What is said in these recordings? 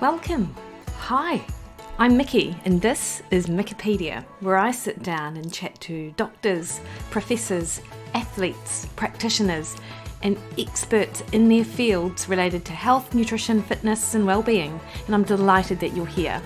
Welcome. Hi, I'm Mikki, and this is Mikkipedia, where I sit down and chat to doctors, professors, athletes, practitioners, and experts in their fields related to health, nutrition, fitness, and well-being. And I'm delighted that you're here.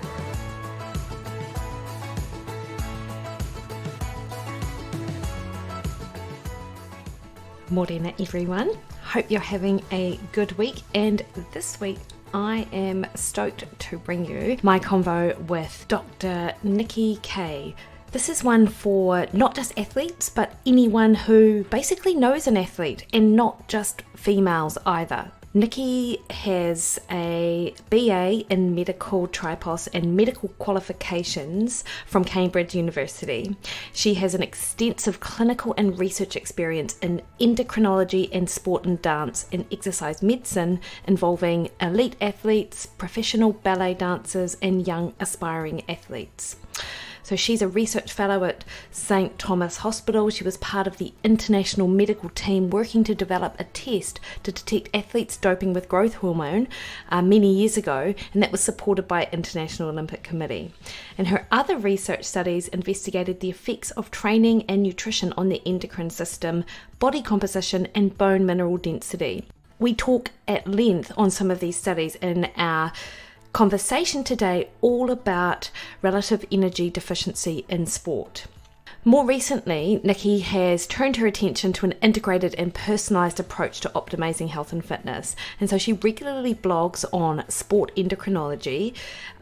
Morena everyone. Hope you're having a good week, and this week I am stoked to bring you my convo with Dr Nicky Keay. This is one for not just athletes, but anyone who basically knows an athlete, and not just females either. Nikki has a BA in medical tripos and medical qualifications from Cambridge University. She has an extensive clinical and research experience in endocrinology and sport and dance and exercise medicine involving elite athletes, professional ballet dancers, and young aspiring athletes. So she's a research fellow at St Thomas Hospital. She was part of the international medical team working to develop a test to detect athletes doping with growth hormone many years ago, and that was supported by International Olympic Committee. And her other research studies investigated the effects of training and nutrition on the endocrine system, body composition, and bone mineral density. We talk at length on some of these studies in our conversation today, all about relative energy deficiency in sport. More recently, Nikki has turned her attention to an integrated and personalised approach to optimising health and fitness, and so she regularly blogs on sport endocrinology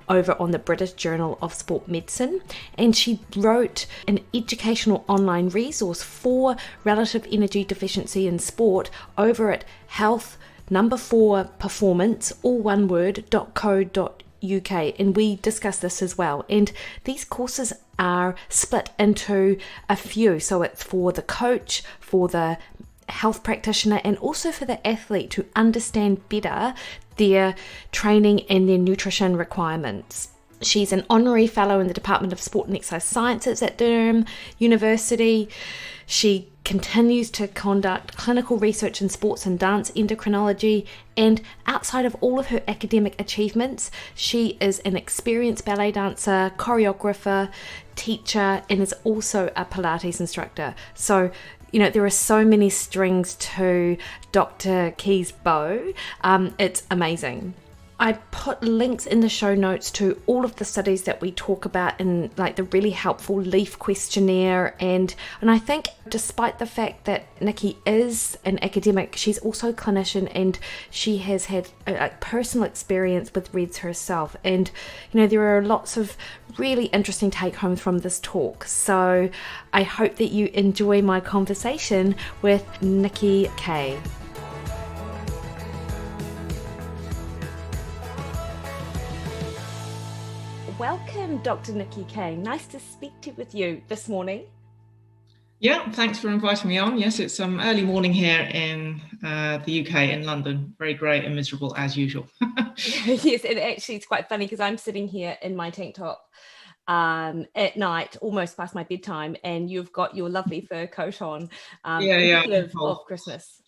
over on the British Journal of Sport Medicine, and she wrote an educational online resource for relative energy deficiency in sport over at health4performance, all one word, .co.uk, and we discuss this as well. And these courses are split into a few, so it's for the coach, for the health practitioner, and also for the athlete to understand better their training and their nutrition requirements. She's an honorary fellow in the Department of Sport and Exercise Sciences at Durham University. She continues to conduct clinical research in sports and dance endocrinology, and outside of all of her academic achievements, she is an experienced ballet dancer, choreographer, teacher, and is also a Pilates instructor. So, you know, there are so many strings to Dr. Keay's bow. It's amazing. I put links in the show notes to all of the studies that we talk about in like the really helpful LEAF questionnaire, and I think despite the fact that Nikki is an academic, she's also a clinician, and she has had a personal experience with REDS herself, and you know, there are lots of really interesting take homes from this talk. So I hope that you enjoy my conversation with Nicky Keay. Welcome, Dr. Nicky Keay. Nice to speak with you this morning. Yeah, thanks for inviting me on. Yes, it's early morning here in the UK, in London. Very grey and miserable as usual. Yes, and actually it's quite funny because I'm sitting here in my tank top at night, almost past my bedtime, and you've got your lovely fur coat on, indicative of Christmas.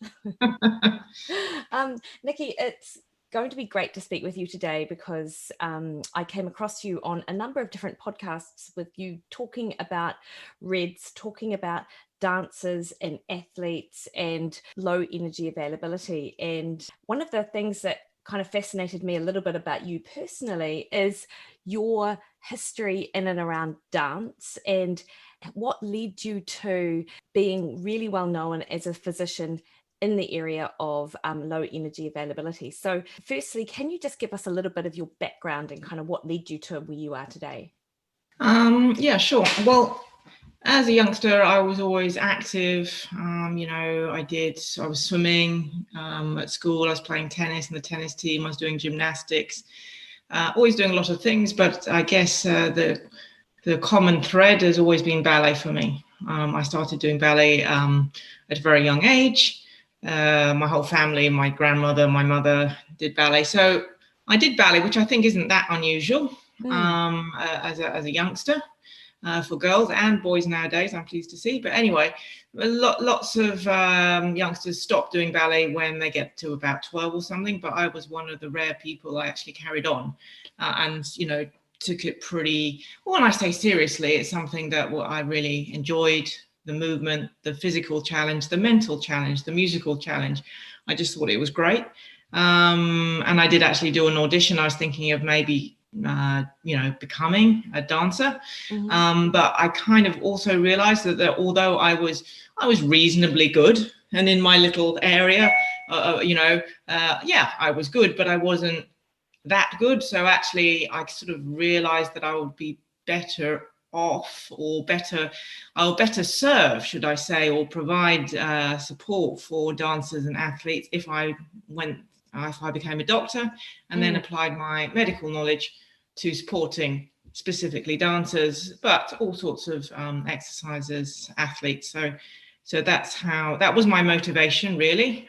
Nikki, it's going to be great to speak with you today because I came across you on a number of different podcasts with you talking about REDS, talking about dancers and athletes and low energy availability. And one of the things that kind of fascinated me a little bit about you personally is your history in and around dance and what led you to being really well known as a physician in the area of low energy availability. So firstly, can you just give us a little bit of your background and kind of what led you to where you are today? Yeah, sure. Well, as a youngster, I was always active. I was swimming at school. I was playing tennis in the tennis team. I was doing gymnastics, always doing a lot of things. But I guess the common thread has always been ballet for me. I started doing ballet at a very young age. My whole family, my grandmother, my mother did ballet. So I did ballet, which I think isn't that unusual as a youngster. for girls and boys nowadays, I'm pleased to see. But anyway, lots of youngsters stop doing ballet when they get to about 12 or something. But I was one of the rare people I actually carried on and, took it pretty, when I say seriously, it's something that I really enjoyed. The movement, the physical challenge, the mental challenge, the musical challenge. I just thought it was great. And I did actually do an audition. I was thinking of maybe becoming a dancer. But I kind of also realized that although I was reasonably good and in my little area, I was good, but I wasn't that good. So actually I sort of realized that I would be better off, or I'll better serve, should I say, or provide support for dancers and athletes if I became a doctor and then applied my medical knowledge to supporting specifically dancers, but all sorts of exercises, athletes. So that was my motivation, really.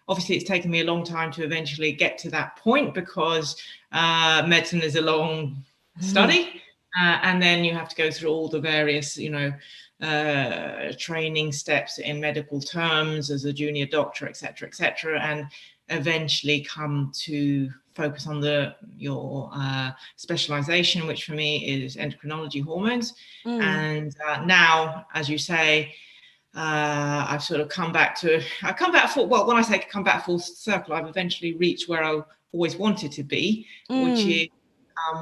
Obviously, it's taken me a long time to eventually get to that point because medicine is a long study. And then you have to go through all the various, training steps in medical terms as a junior doctor, et cetera, and eventually come to focus on your specialization, which for me is endocrinology, hormones. And now, as you say, I've sort of come back full. Well, when I say come back full circle, I've eventually reached where I always wanted to be, which is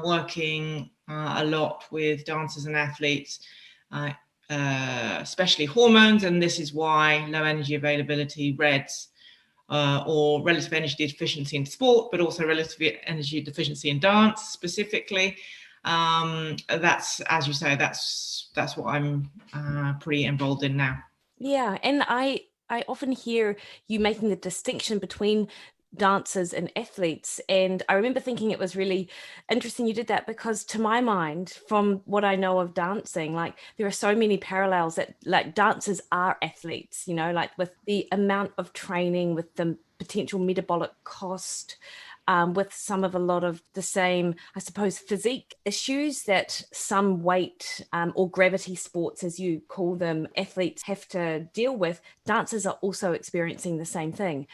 working a lot with dancers and athletes, especially hormones. And this is why low energy availability, REDS, or relative energy deficiency in sport, but also relative energy deficiency in dance specifically. That's, as you say, that's what I'm pretty involved in now. Yeah, and I often hear you making the distinction between dancers and athletes, and I remember thinking it was really interesting you did that, because to my mind, from what I know of dancing, like there are so many parallels that like dancers are athletes, like with the amount of training, with the potential metabolic cost, with a lot of the same, I suppose, physique issues that some weight or gravity sports, as you call them, athletes have to deal with. Dancers are also experiencing the same thing.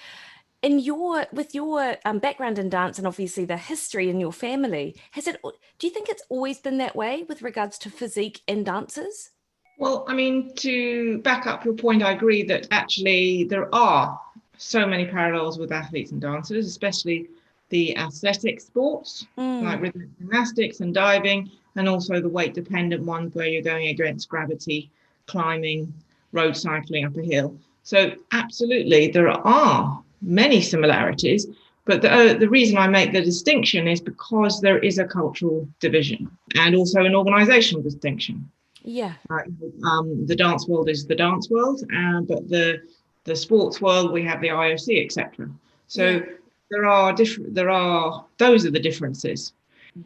With your background in dance and obviously the history in your family, do you think it's always been that way with regards to physique in dancers? Well, I mean, to back up your point, I agree that actually there are so many parallels with athletes and dancers, especially the athletic sports like rhythmic gymnastics and diving, and also the weight dependent ones where you're going against gravity, climbing, road cycling up a hill. So absolutely, there are many similarities, but the reason I make the distinction is because there is a cultural division and also an organizational distinction. Yeah. The dance world is the dance world, but the sports world, we have the IOC, etc. So those are the differences.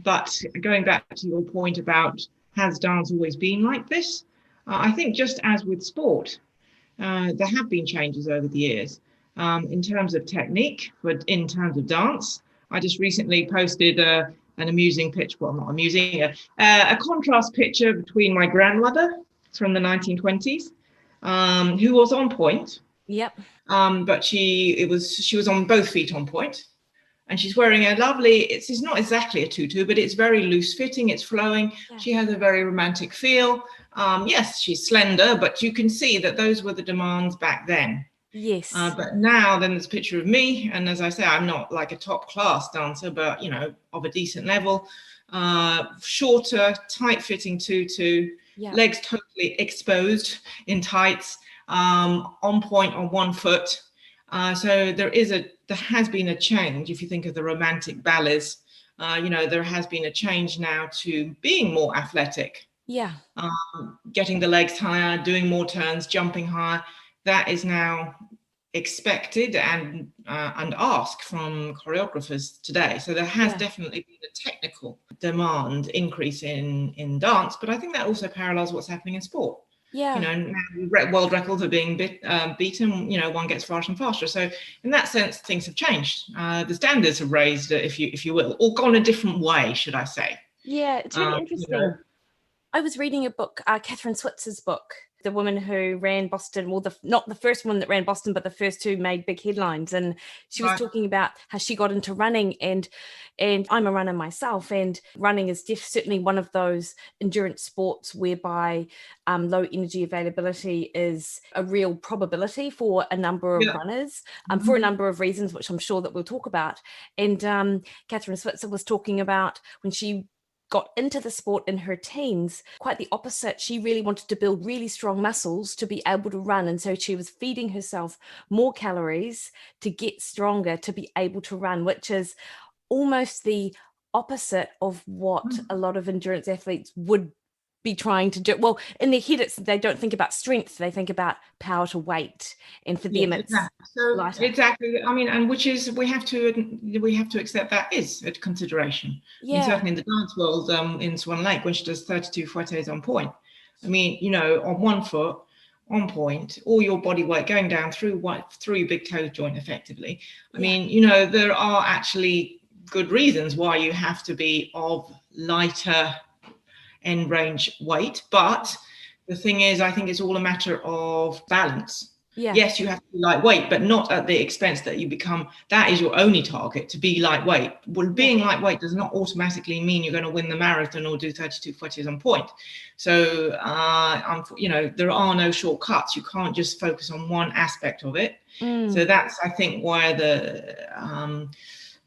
But going back to your point about, has dance always been like this? I think just as with sport, there have been changes over the years in terms of technique, but in terms of dance. I just recently posted an amusing picture, well, not amusing, a contrast picture between my grandmother from the 1920s, who was on point. Yep. But she was on both feet on point, and she's wearing a lovely, it's not exactly a tutu, but it's very loose fitting, it's flowing. Yeah. She has a very romantic feel. Yes, she's slender, but you can see that those were the demands back then. Yes. But now then there's a picture of me, and as I say, I'm not like a top class dancer, but of a decent level, shorter, tight fitting tutu, legs totally exposed in tights, on point on one foot. So there has been a change. If you think of the romantic ballets, there has been a change now to being more athletic. Yeah. Getting the legs higher, doing more turns, jumping higher. That is now expected and asked from choreographers today. So there has definitely been a technical demand increase in dance, but I think that also parallels what's happening in sport. Yeah. Now world records are being beaten. One gets faster and faster. So in that sense, things have changed. The standards have raised, if you will, or gone a different way, should I say? Yeah, it's really interesting. I was reading a book, Catherine Switzer's book, the woman who ran Boston, well, not the first one that ran Boston, but the first two made big headlines. And she was talking about how she got into running, and I'm a runner myself, and running is certainly one of those endurance sports whereby low energy availability is a real probability for a number of runners, for a number of reasons, which I'm sure that we'll talk about. And Catherine Switzer was talking about when she got into the sport in her teens, quite the opposite. She really wanted to build really strong muscles to be able to run. And so she was feeding herself more calories to get stronger, to be able to run, which is almost the opposite of what a lot of endurance athletes would be trying to do. Well, in their head, they don't think about strength, they think about power to weight, and for them it's lighter. Exactly. I mean, and which is we have to accept that is a consideration. I mean, certainly in the dance world, in Swan Lake, when she does 32 fouettes on point, I mean, you know, on one foot on point, all your body weight going down through your big toe joint effectively. I mean, you know, there are actually good reasons why you have to be of lighter end range weight, but the thing is, I think it's all a matter of balance. Yes, you have to be lightweight, but not at the expense that you become, that is your only target, to be lightweight. Well, being lightweight does not automatically mean you're going to win the marathon or do 32 fouettes on point. So, you know, there are no shortcuts. You can't just focus on one aspect of it. So that's, I think, where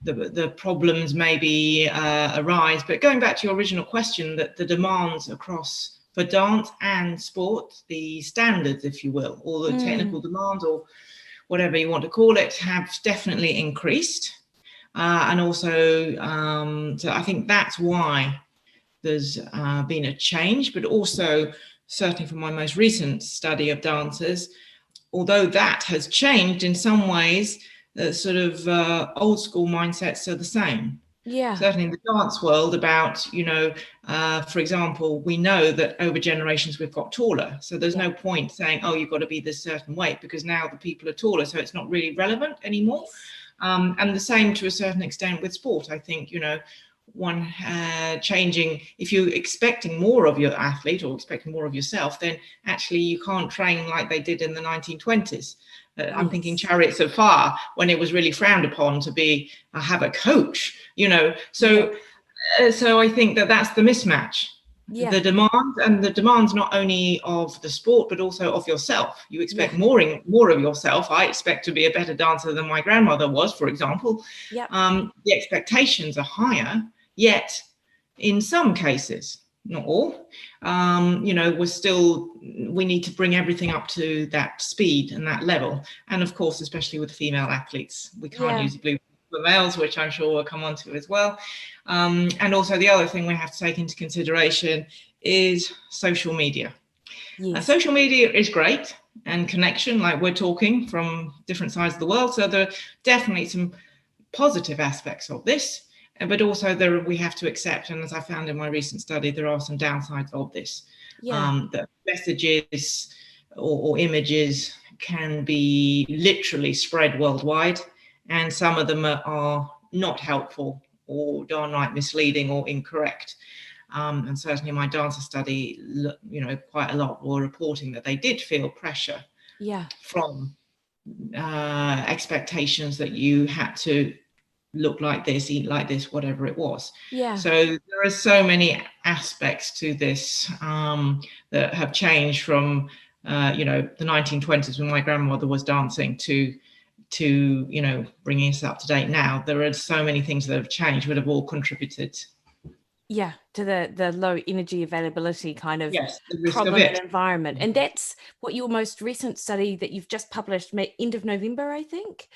the problems maybe arise. But going back to your original question, that the demands across for dance and sport, the standards, if you will, or the technical demands, or whatever you want to call it, have definitely increased. And also, so I think that's why there's been a change, but also certainly from my most recent study of dancers, although that has changed in some ways, the sort of old school mindsets are the same. Certainly in the dance world, about, you know, for example, we know that over generations we've got taller. So there's no point saying, oh, you've got to be this certain weight, because now the people are taller. So it's not really relevant anymore. And the same to a certain extent with sport. I think, you know, one changing, if you're expecting more of your athlete or expecting more of yourself, then actually you can't train like they did in the 1920s. I'm thinking Chariots of Fire, when it was really frowned upon to have a coach, you know. So so I think that's the mismatch. The demands not only of the sport, but also of yourself. You expect more of yourself. I expect to be a better dancer than my grandmother was, for example. The expectations are higher, yet in some cases, not all, you know, we need to bring everything up to that speed and that level. And of course, especially with female athletes, we can't use blue for males, which I'm sure we'll come on to as well. And also the other thing we have to take into consideration is social media. Social media is great, and connection, like we're talking from different sides of the world. So there are definitely some positive aspects of this. But also we have to accept, and as I found in my recent study, there are some downsides of this. That messages or images can be literally spread worldwide, and some of them are not helpful or downright misleading or incorrect. And certainly in my dancer study, you know, quite a lot were reporting that they did feel pressure from expectations that you had to look like this, eat like this, whatever it was. So there are so many aspects to this that have changed from, you know, the 1920s when my grandmother was dancing to, you know, bringing us up to date now. There are so many things that have changed, but have all contributed. To the low energy availability kind of the problem and environment. And that's what your most recent study that you've just published, end of November, I think.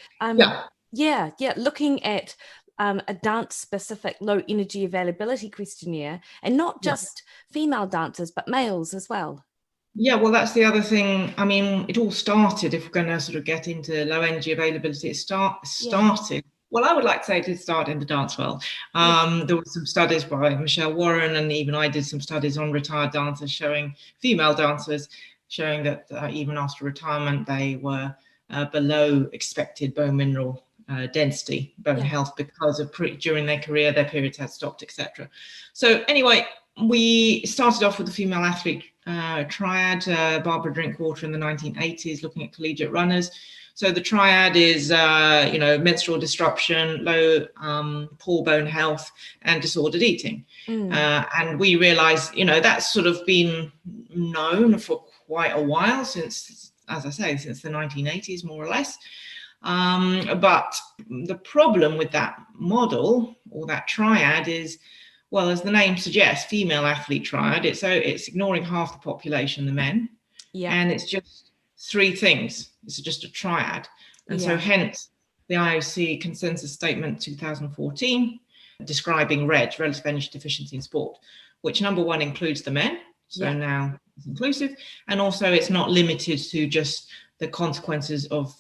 Looking at a dance-specific low energy availability questionnaire, and not just female dancers, but males as well. Well, that's the other thing. I mean, it all started, if we're going to sort of get into low energy availability, it started. Well, I would like to say it did start in the dance world. There were some studies by Michelle Warren, and even I did some studies on retired dancers, female dancers, showing that even after retirement, they were below expected bone mineral density, bone health, because of during their career, their periods had stopped, etc. So anyway, we started off with the female athlete triad, Barbara Drinkwater in the 1980s, looking at collegiate runners. So the triad is, menstrual disruption, low poor bone health, and disordered eating. And we realized, that's sort of been known for quite a while, since, as I say, since the 1980s, more or less. But the problem with that model, or that triad, is, well, as the name suggests, female athlete triad, it's ignoring half the population, the men. Yeah. And it's just three things. It's just a triad. And so hence the IOC consensus statement 2014 describing RED, relative energy deficiency in sport, which number one includes the men. So now it's inclusive. And also it's not limited to just the consequences of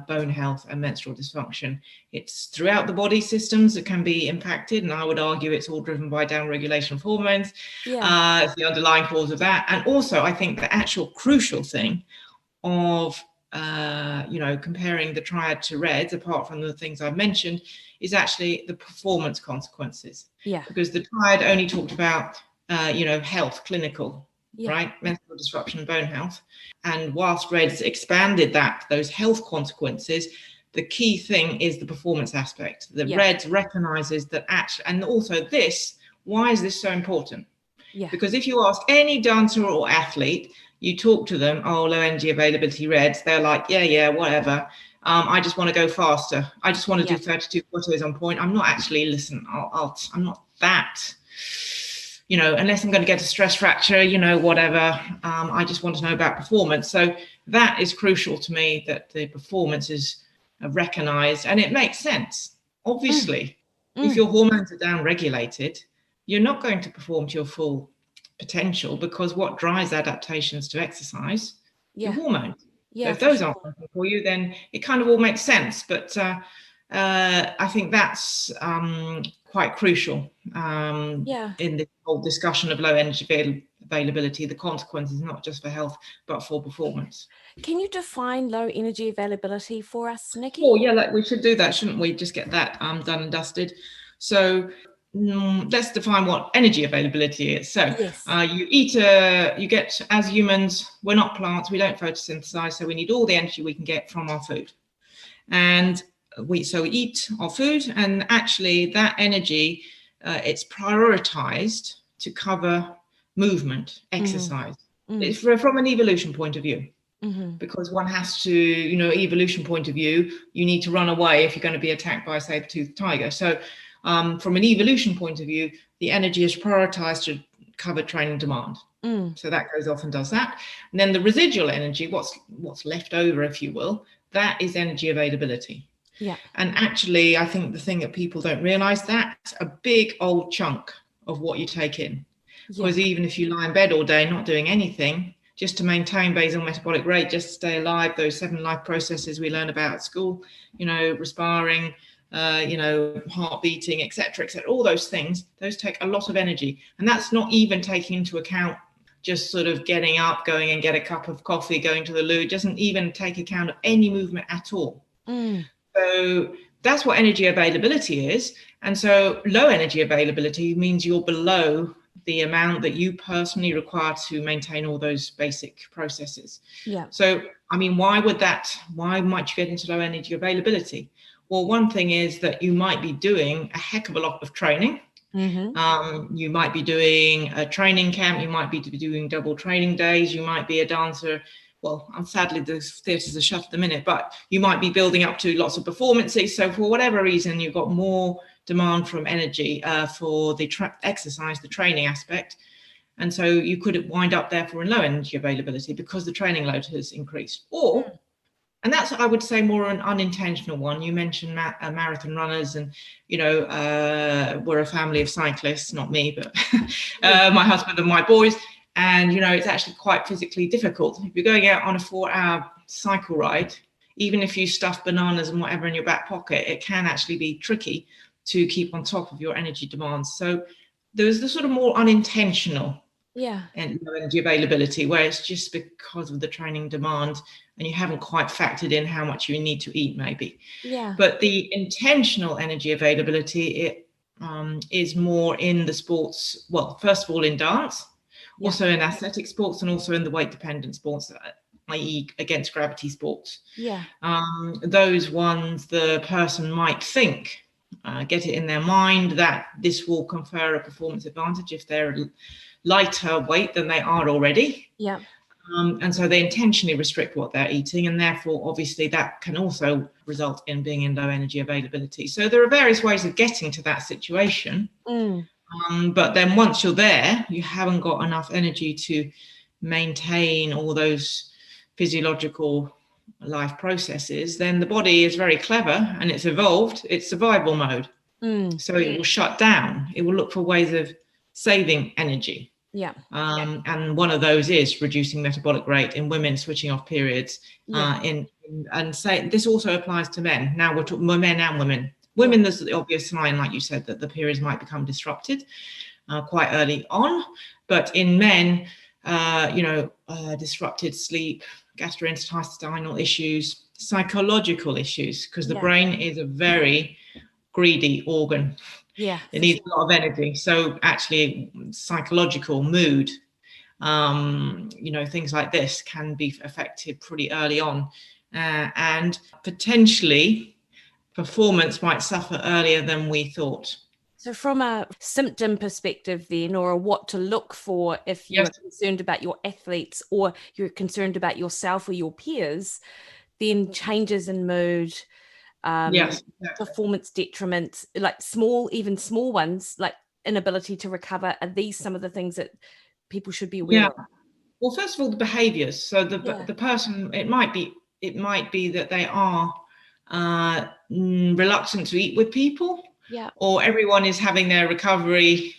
bone health and menstrual dysfunction. It's throughout the body systems that can be impacted. And I would argue it's all driven by downregulation of hormones. It's the underlying cause of that. And also, I think the actual crucial thing of, comparing the triad to REDS, apart from the things I've mentioned, is actually the performance consequences. Yeah. Because the triad only talked about, health, clinical, right? Menstrual disruption and bone health. And whilst REDS expanded those health consequences, the key thing is the performance aspect. The REDS recognizes that actually, and also why is this so important? Because if you ask any dancer or athlete, you talk to them, low energy availability REDS, they're like, whatever. I just want to go faster. I just want to do 32 photos on point. I'm not actually, I'm not that, unless I'm going to get a stress fracture, whatever. I just want to know about performance. So that is crucial to me, that the performance is recognized, and it makes sense. Obviously, if your hormones are down-regulated, you're not going to perform to your full potential, because what drives adaptations to exercise? Your hormones. So if those aren't working for you, then it kind of all makes sense. But I think that's quite crucial in the whole discussion of low energy availability. The consequences, not just for health, but for performance. Can you define low energy availability for us, Nikki? Oh, yeah, we should do that, shouldn't we? Just get that done and dusted. So let's define what energy availability is. So you get, as humans, we're not plants, we don't photosynthesize, so we need all the energy we can get from our food. And we eat our food, and actually that energy, it's prioritized to cover movement, exercise. It's from an evolution point of view. Because one has to, evolution point of view, you need to run away if you're going to be attacked by a saber-toothed tiger. So from an evolution point of view, the energy is prioritized to cover training demand. So that goes off and does that. And then the residual energy, what's left over, if you will, that is energy availability. Yeah. And actually, I think the thing that people don't realize, that's a big old chunk of what you take in. Because even if you lie in bed all day not doing anything, just to maintain basal metabolic rate, just to stay alive, those 7 life processes we learn about at school, respiring, heart beating, etc., all those things, those take a lot of energy. And that's not even taking into account just sort of getting up, going and get a cup of coffee, going to the loo. It doesn't even take account of any movement at all. So that's what energy availability is. And so low energy availability means you're below the amount that you personally require to maintain all those basic processes. So, why might you get into low energy availability? Well, one thing is that you might be doing a heck of a lot of training. You might be doing a training camp. You might be doing double training days. You might be a dancer. Well, sadly, the theatres are shut at the minute, but you might be building up to lots of performances. So for whatever reason, you've got more demand from energy for the exercise, the training aspect. And so you could wind up therefore in low energy availability because the training load has increased. And that's, I would say, more an unintentional one. You mentioned marathon runners, and, we're a family of cyclists, not me, but my husband and my boys. And, it's actually quite physically difficult. If you're going out on a 4-hour cycle ride, even if you stuff bananas and whatever in your back pocket, it can actually be tricky to keep on top of your energy demands. So there's the sort of more unintentional and low energy availability, where it's just because of the training demand and you haven't quite factored in how much you need to eat, maybe. But the intentional energy availability, is more in the sports. Well, first of all, in dance, Yeah. also in athletic sports, and also in the weight dependent sports, i.e. against gravity sports. Yeah. Those ones, the person might think, get it in their mind that this will confer a performance advantage if they're lighter weight than they are already. Yeah. And so they intentionally restrict what they're eating, and therefore, obviously, that can also result in being in low energy availability. So there are various ways of getting to that situation. But then once you're there, you haven't got enough energy to maintain all those physiological life processes. Then the body is very clever, and it's evolved its survival mode. So it will shut down. It will look for ways of saving energy. Yeah. And one of those is reducing metabolic rate in women, switching off periods. And say this also applies to men. Now we're talking men and women. Women, there's the obvious sign, like you said, that the periods might become disrupted quite early on. But in men, disrupted sleep, gastrointestinal issues, psychological issues, because the brain is a very greedy organ. Yeah, it needs a lot of energy. So actually, psychological mood, things like this can be affected pretty early on, and potentially performance might suffer earlier than we thought. So from a symptom perspective then, or what to look for if you're concerned about your athletes or you're concerned about yourself or your peers, then changes in mood, performance detriments, like small ones, like inability to recover, are these some of the things that people should be aware of? Well, first of all, the behaviors. So the person, it might be that they are reluctant to eat with people, or everyone is having their recovery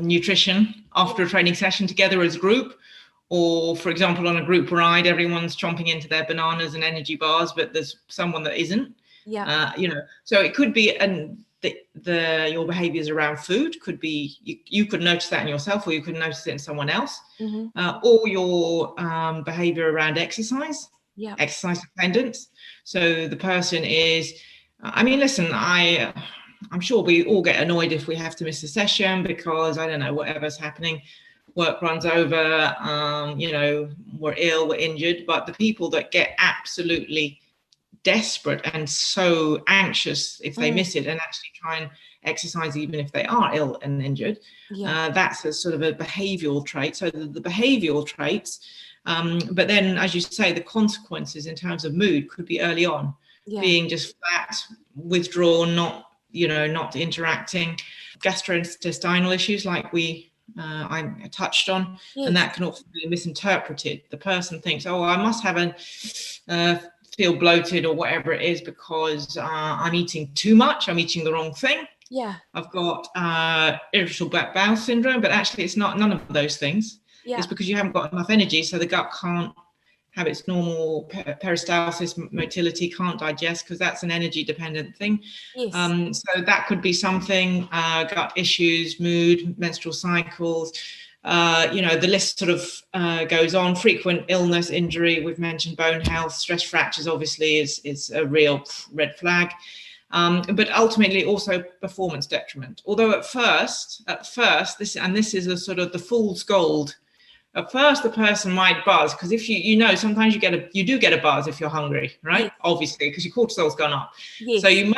nutrition after a training session together as a group. Or, for example, on a group ride, everyone's chomping into their bananas and energy bars, but there's someone that isn't. So it could be, and your behaviors around food could be, you could notice that in yourself, or you could notice it in someone else. Or your behavior around exercise, exercise dependence. So the person is, listen, I'm sure we all get annoyed if we have to miss a session because, I don't know, whatever's happening. Work runs over, we're ill, we're injured. But the people that get absolutely desperate and so anxious if they miss it and actually try and exercise even if they are ill and injured, that's a sort of a behavioral trait. So the behavioral traits, but then, as you say, the consequences in terms of mood could be early on, being just flat, withdrawn, not interacting, gastrointestinal issues like I touched on, and that can often be misinterpreted. The person thinks, oh, I must have feel bloated or whatever it is because I'm eating too much, I'm eating the wrong thing. I've got irritable bowel syndrome, but actually it's not none of those things. It's because you haven't got enough energy, so the gut can't have its normal peristalsis, motility, can't digest, because that's an energy dependent thing. So that could be something, gut issues, mood, menstrual cycles, the list sort of goes on. Frequent illness, injury, we've mentioned bone health, stress fractures obviously is a real red flag. But ultimately also performance detriment. Although at first, this is a sort of the fool's gold. At first, the person might buzz because if sometimes you do get a buzz if you're hungry, right? Obviously, because your cortisol's gone up. So you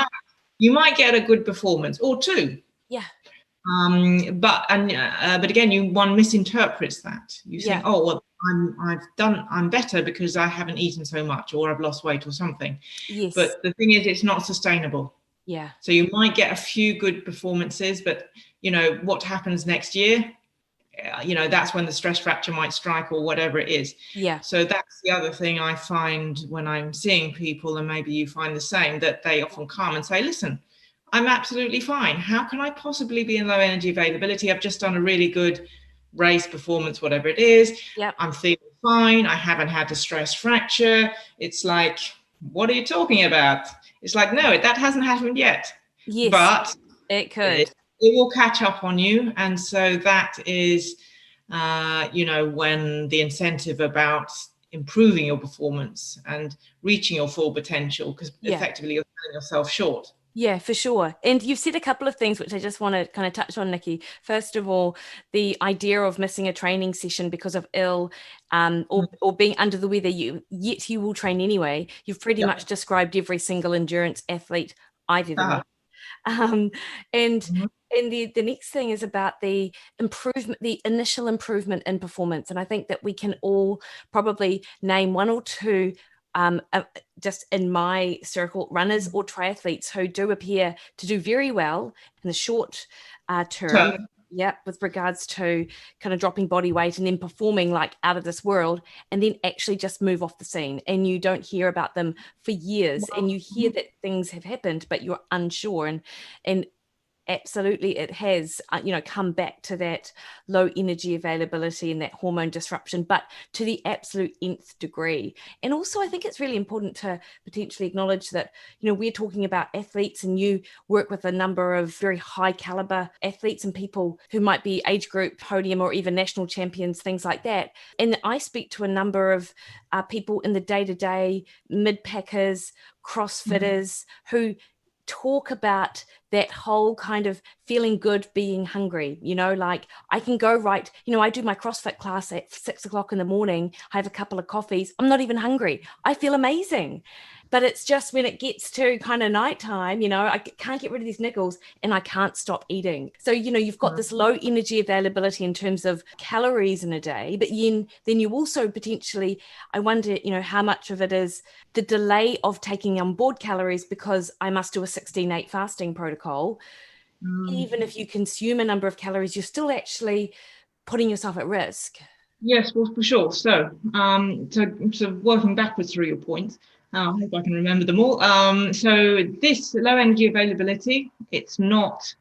might get a good performance or two. But again, one misinterprets that. You think, oh well, I'm better because I haven't eaten so much, or I've lost weight or something. But the thing is, it's not sustainable. So you might get a few good performances, but what happens next year? That's when the stress fracture might strike or whatever it is. So that's the other thing I find when I'm seeing people, and maybe you find the same, that they often come and say, listen, I'm absolutely fine. How can I possibly be in low energy availability? I've just done a really good race performance, whatever it is. I'm feeling fine. I haven't had a stress fracture. It's like, what are you talking about? It's like, no, that hasn't happened yet. But it could. It will catch up on you. And so that is, when the incentive about improving your performance and reaching your full potential, because effectively you're selling yourself short. Yeah, for sure. And you've said a couple of things which I just want to kind of touch on, Nikki. First of all, the idea of missing a training session because of ill, or being under the weather, yet you will train anyway. You've pretty Yeah. much described every single endurance athlete I've ever met. Ah. Um, and Mhm. and the next thing is about the improvement, the initial improvement in performance. And I think that we can all probably name one or two, just in my circle, runners or triathletes who do appear to do very well in the short term. So, Yeah, with regards to kind of dropping body weight and then performing like out of this world, and then actually just move off the scene. And you don't hear about them for years, and well, you hear that things have happened, but you're unsure. And absolutely it has, come back to that low energy availability and that hormone disruption, but to the absolute nth degree. And also I think it's really important to potentially acknowledge that, we're talking about athletes, and you work with a number of very high caliber athletes and people who might be age group podium or even national champions, things like that. And I speak to a number of people in the day-to-day, mid packers, crossfitters, who talk about that whole kind of feeling good being hungry, like I can go right, I do my CrossFit class at 6 o'clock in the morning, I have a couple of coffees, I'm not even hungry, I feel amazing. But it's just when it gets to kind of nighttime, I can't get rid of these niggles and I can't stop eating. So, you've got this low energy availability in terms of calories in a day, but then you also potentially, I wonder, how much of it is the delay of taking on board calories because I must do a 16/8 fasting protocol. Even if you consume a number of calories, you're still actually putting yourself at risk. yes, well, for sure. So working backwards through your points, I hope I can remember them all. So this low energy availability, it's not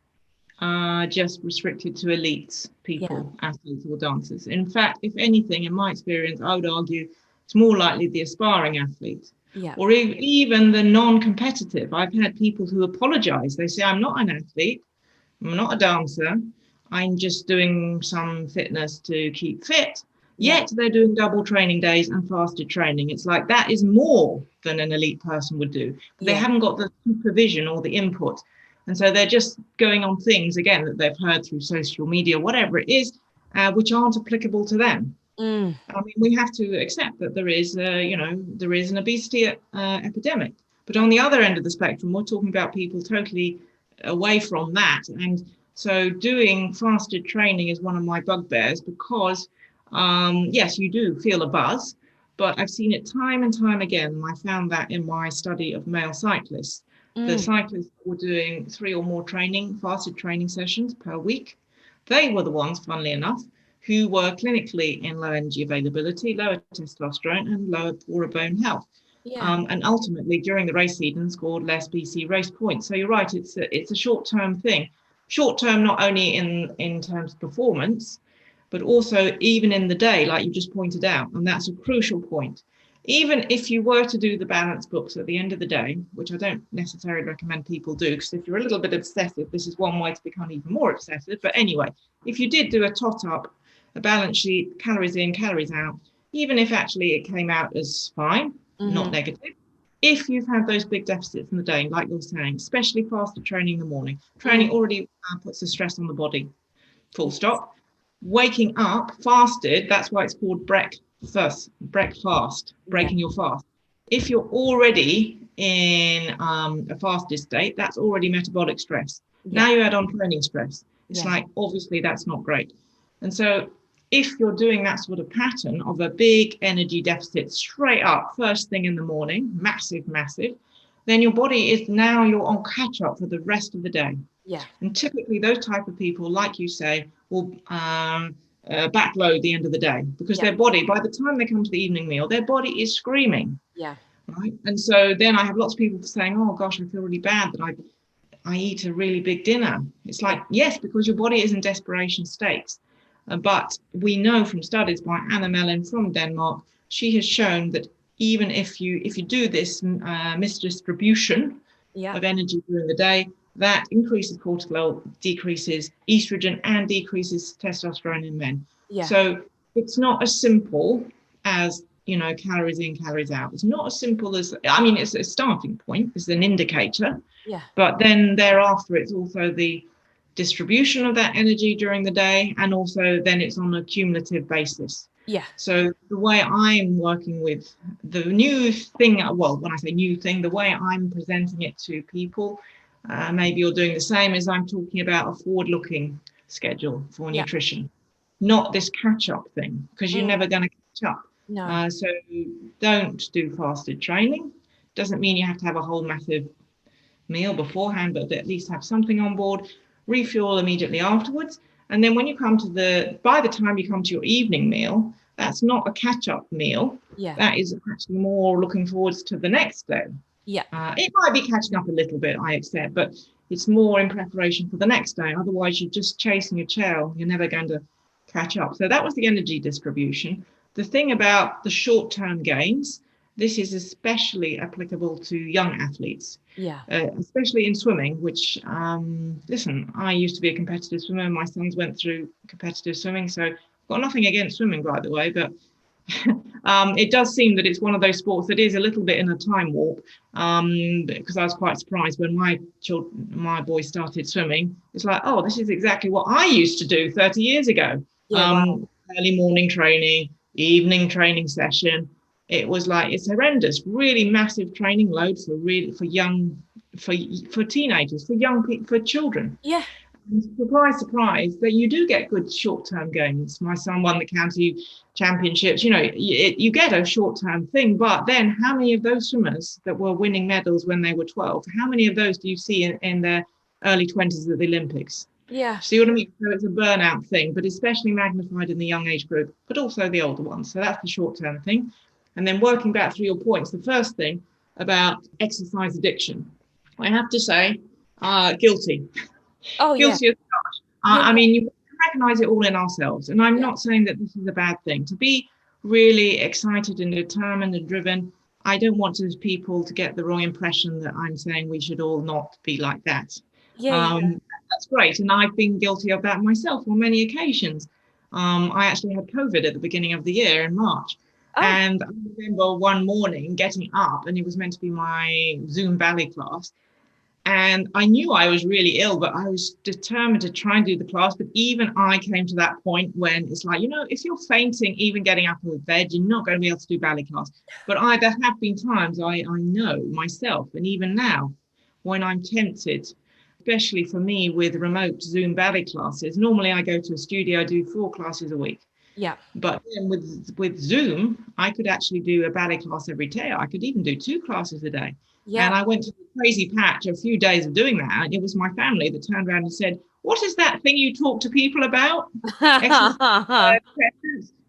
just restricted to elites, Yeah. people, athletes or dancers. In fact, if anything, in my experience, I would argue it's more likely the aspiring athlete Yeah. or even the non-competitive. I've had people who apologize. They say, I'm not an athlete, I'm not a dancer, I'm just doing some fitness to keep fit. Yeah. Yet they're doing double training days and fasted training. It's like that is more than an elite person would do. But they Yeah. haven't got the supervision or the input. And so they're just going on things, again, that they've heard through social media, whatever it is, which aren't applicable to them. Mm. I mean, we have to accept that there is, there is an obesity epidemic. But on the other end of the spectrum, we're talking about people totally away from that. And so doing fasted training is one of my bugbears because, yes, you do feel a buzz, but I've seen it time and time again. And I found that in my study of male cyclists. The Mm. cyclists were doing 3 or more fasted training sessions per week. They were the ones, funnily enough, who were clinically in low energy availability, lower testosterone, and lower poorer bone health. Yeah. And ultimately, during the race season, scored less BC race points. So you're right, it's a short-term thing. Short-term, not only in terms of performance, but also even in the day, like you just pointed out. And that's a crucial point. Even if you were to do the balance books at the end of the day, which I don't necessarily recommend people do, because if you're a little bit obsessive, this is one way to become even more obsessive. But anyway, if you did do a tot up, a balance sheet, calories in, calories out, even if actually it came out as fine, not Mm-hmm. negative, if you've had those big deficits in the day, like you're saying, especially fasted training in the morning, training Mm. already puts the stress on the body, full Yes. stop. Waking up fasted, that's why it's called breakfast, Yeah. breaking your fast. If you're already in a fasted state, that's already metabolic stress. Yeah. Now you add on training stress. It's Yeah. like, obviously, that's not great. And so, if you're doing that sort of pattern of a big energy deficit straight up, first thing in the morning, massive, massive, then your body is now you're on catch up for the rest of the day. Yeah. And typically, those type of people, like you say, will backload the end of the day because Yeah. their body, by the time they come to the evening meal, their body is screaming, Yeah. right? And so then I have lots of people saying, "Oh gosh, I feel really bad that I eat a really big dinner." It's like, Yeah. yes, because your body is in desperation states. But we know from studies by Anna Mellin from Denmark, she has shown that even if you do this misdistribution Yeah. of energy during the day, that increases cortisol, decreases estrogen, and decreases testosterone in men. Yeah. So it's not as simple as calories in, calories out. It's not as simple as, I mean, it's a starting point, it's an indicator, Yeah. but then thereafter, it's also the distribution of that energy during the day, and also then it's on a cumulative basis. Yeah. So the way I'm working with the new thing, well, when I say new thing, the way I'm presenting it to people, maybe you're doing the same, is I'm talking about a forward-looking schedule for nutrition, not this catch-up thing, because you're never going to catch up. No. So don't do fasted training. Doesn't mean you have to have a whole massive meal beforehand, but at least have something on board. Refuel immediately afterwards. And then when you come to by the time you come to your evening meal, that's not a catch-up meal. Yeah. That is actually more looking forwards to the next day. Yeah. It might be catching up a little bit, I accept, but it's more in preparation for the next day. Otherwise, you're just chasing your tail. You're never going to catch up. So that was the energy distribution. The thing about the short-term gains, this is especially applicable to young athletes. Yeah. Especially in swimming, which, listen, I used to be a competitive swimmer. My sons went through competitive swimming. So I've got nothing against swimming, by the way, but it does seem that it's one of those sports that is a little bit in a time warp, because I was quite surprised when my boys started swimming. It's like, oh, this is exactly what I used to do 30 years ago. Yeah, wow. Early morning training, evening training session. It was like, it's horrendous, really massive training load for teenagers, for children. Yeah. And surprise, surprise, that you do get good short-term gains. My son won the county championships. You get a short-term thing, but then how many of those swimmers that were winning medals when they were 12, how many of those do you see in their early 20s at the Olympics? Yeah. See what I mean? So it's a burnout thing, but especially magnified in the young age group, but also the older ones. So that's the short-term thing. And then working back through your points, the first thing about exercise addiction, I have to say, guilty. Oh, Guilty yeah. as charged. I mean, you recognize it all in ourselves. And I'm not saying that this is a bad thing. To be really excited and determined and driven, I don't want people to get the wrong impression that I'm saying we should all not be like that. That's great. And I've been guilty of that myself on many occasions. I actually had COVID at the beginning of the year in March. Oh. And I remember one morning getting up, and it was meant to be my Zoom ballet class. And I knew I was really ill, but I was determined to try and do the class. But even I came to that point when it's like, if you're fainting, even getting up out of bed, you're not going to be able to do ballet class. But there have been times I know myself, and even now, when I'm tempted, especially for me with remote Zoom ballet classes, normally I go to a studio, I do 4 classes a week. Yeah. But then with Zoom, I could actually do a ballet class every day. I could even do 2 classes a day. Yeah. And I went to a crazy patch a few days of doing that. And it was my family that turned around and said, what is that thing you talk to people about?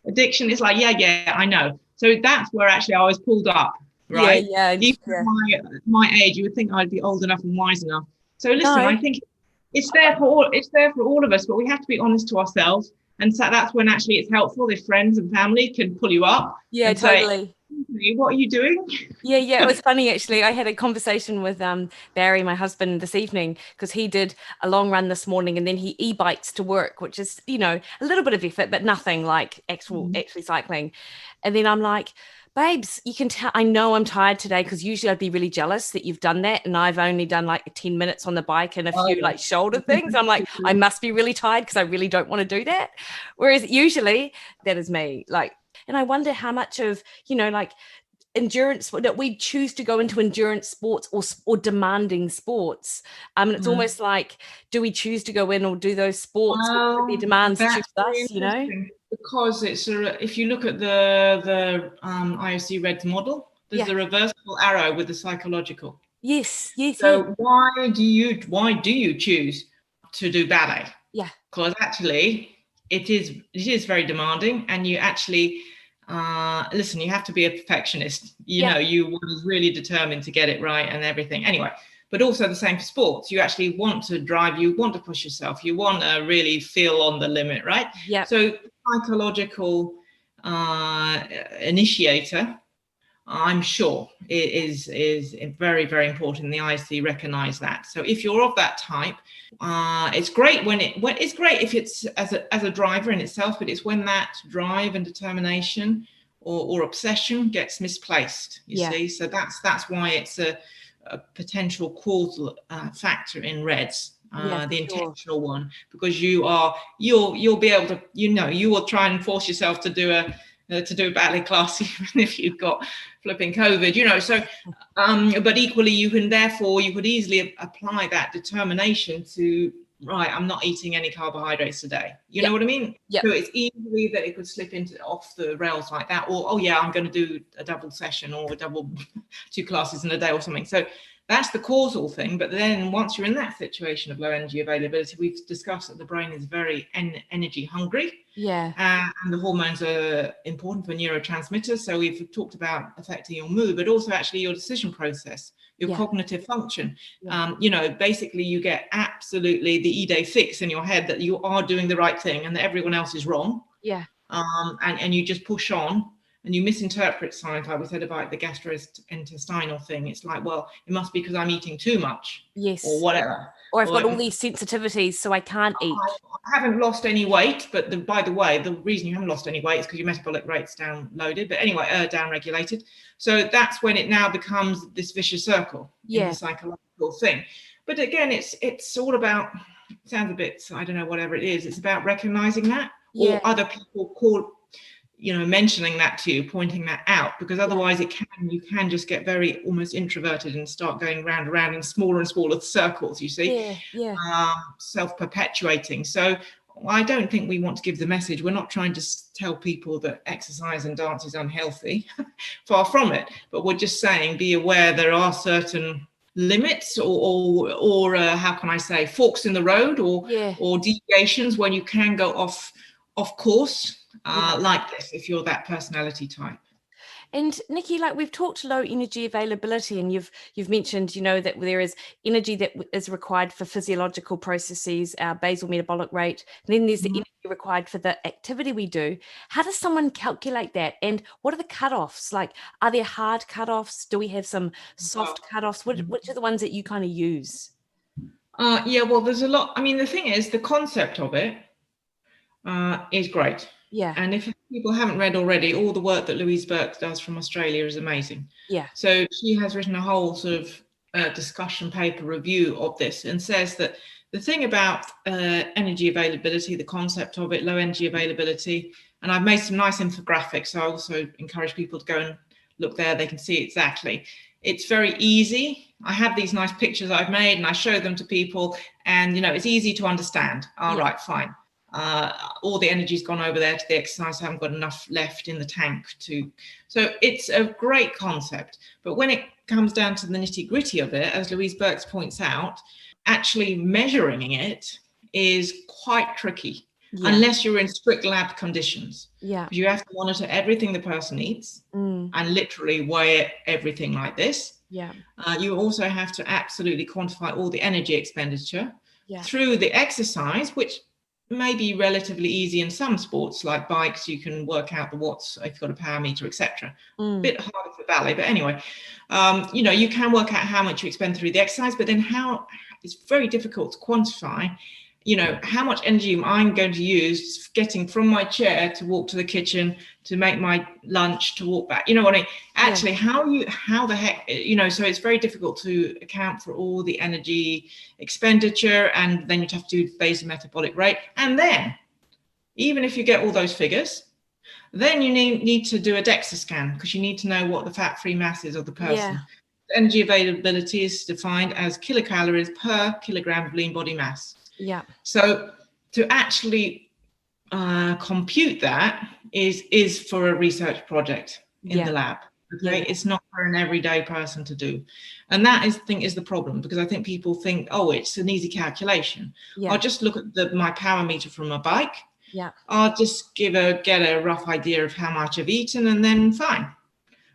Addiction. It's like, yeah, I know. So that's where actually I was pulled up, right? Yeah. Even my age, you would think I'd be old enough and wise enough. So listen, I think it's there for all of us, but we have to be honest to ourselves. And so that's when actually it's helpful if friends and family can pull you up. Yeah, totally. Say, what are you doing? Yeah. It was funny, actually. I had a conversation with Barry, my husband, this evening, because he did a long run this morning, and then he e-bikes to work, which is, a little bit of effort, but nothing like actually cycling. And then I'm like, babes, you can tell I know I'm tired today, because usually I'd be really jealous that you've done that, and I've only done like 10 minutes on the bike and a few like shoulder things. I'm like, I must be really tired because I really don't want to do that. Whereas usually that is me. And I wonder how much of, like endurance that we choose to go into endurance sports or demanding sports. And it's almost like, do we choose to go in or do those sports because the demands choose us, Because it's if you look at the IOC REDS model, there's a reversible arrow with the psychological. Yes. So why do you choose to do ballet? Yeah. Because actually it is very demanding, and you actually listen, you have to be a perfectionist. You was really determined to get it right and everything. Anyway, but also the same for sports. You actually want to drive, you want to push yourself, you want to really feel on the limit, right? Yeah. So psychological initiator, I'm sure is very, very important. The IC recognize that. So if you're of that type, it's great it's great if it's as a driver in itself, but it's when that drive and determination or obsession gets misplaced, you see. So that's why it's a potential causal factor in REDS, the intentional one, because you'll be able to, you will try and force yourself to do a ballet class even if you've got flipping COVID, so but equally you could easily apply that determination to, right, I'm not eating any carbohydrates today. You know what I mean? Yep. So it's easily that it could slip into off the rails like that, or, oh yeah, I'm going to do a double session or two classes in a day or something. So that's the causal thing. But then once you're in that situation of low energy availability, we've discussed that the brain is very energy hungry. Yeah. And the hormones are important for neurotransmitters. So we've talked about affecting your mood, but also actually your decision process, your cognitive function. Basically you get absolutely the E-day fix in your head that you are doing the right thing and that everyone else is wrong. Yeah. And you just push on and you misinterpret signs, like we said about the gastrointestinal thing. It's like, well, it must be because I'm eating too much. Yes. Or whatever. Or I've got all these sensitivities, so I can't eat. I haven't lost any weight, but by the way, the reason you haven't lost any weight is because your metabolic rate's downloaded, but anyway, downregulated. So that's when it now becomes this vicious circle in the psychological thing. But again, it's all about, it sounds a bit, I don't know, whatever it is, it's about recognizing that, or other people mentioning that to you, pointing that out, because otherwise you can just get very almost introverted and start going round and round in smaller and smaller circles, you see. Self-perpetuating. So I don't think we want to give the message. We're not trying to tell people that exercise and dance is unhealthy. Far from it. But we're just saying, be aware there are certain limits or how can I say, forks in the road or deviations when you can go off course. Like this, if you're that personality type. And Nikki, like we've talked low energy availability, and you've mentioned, that there is energy that is required for physiological processes, our basal metabolic rate. And then there's the energy required for the activity we do. How does someone calculate that? And what are the cutoffs? Like, are there hard cutoffs? Do we have some soft cutoffs? Which are the ones that you kind of use? Well, there's a lot. I mean, the thing is, the concept of it is great. Yeah. And if people haven't read already, all the work that Louise Burke does from Australia is amazing. Yeah. So she has written a whole sort of discussion paper review of this and says that the thing about energy availability, the concept of it, low energy availability, and I've made some nice infographics. So I also encourage people to go and look there. They can see exactly. It's very easy. I have these nice pictures I've made and I show them to people and, it's easy to understand. All right, fine. All the energy's gone over there to the exercise. I haven't got enough left in the tank so it's a great concept. But when it comes down to the nitty gritty of it, as Louise Burke points out, actually measuring it is quite tricky unless you're in strict lab conditions. You have to monitor everything the person eats and literally weigh everything like this. You also have to absolutely quantify all the energy expenditure through the exercise, which may be relatively easy in some sports like bikes. You can work out the watts if you've got a power meter, etc. A bit harder for ballet, but anyway, you can work out how much you expend through the exercise, but then how it's very difficult to quantify how much energy I'm going to use getting from my chair to walk to the kitchen, to make my lunch, to walk back. You know what I mean? Actually, how the heck, so it's very difficult to account for all the energy expenditure, and then you have to do basal metabolic rate. And then, even if you get all those figures, then you need to do a DEXA scan, because you need to know what the fat-free mass is of the person. Energy availability is defined as kilocalories per kilogram of lean body mass. So to actually compute that is for a research project in the lab. Okay, it's not for an everyday person to do, and that is the problem, because I think people think, oh, it's an easy calculation. I'll just look at my power meter from a bike. I'll just get a rough idea of how much I've eaten, and then fine.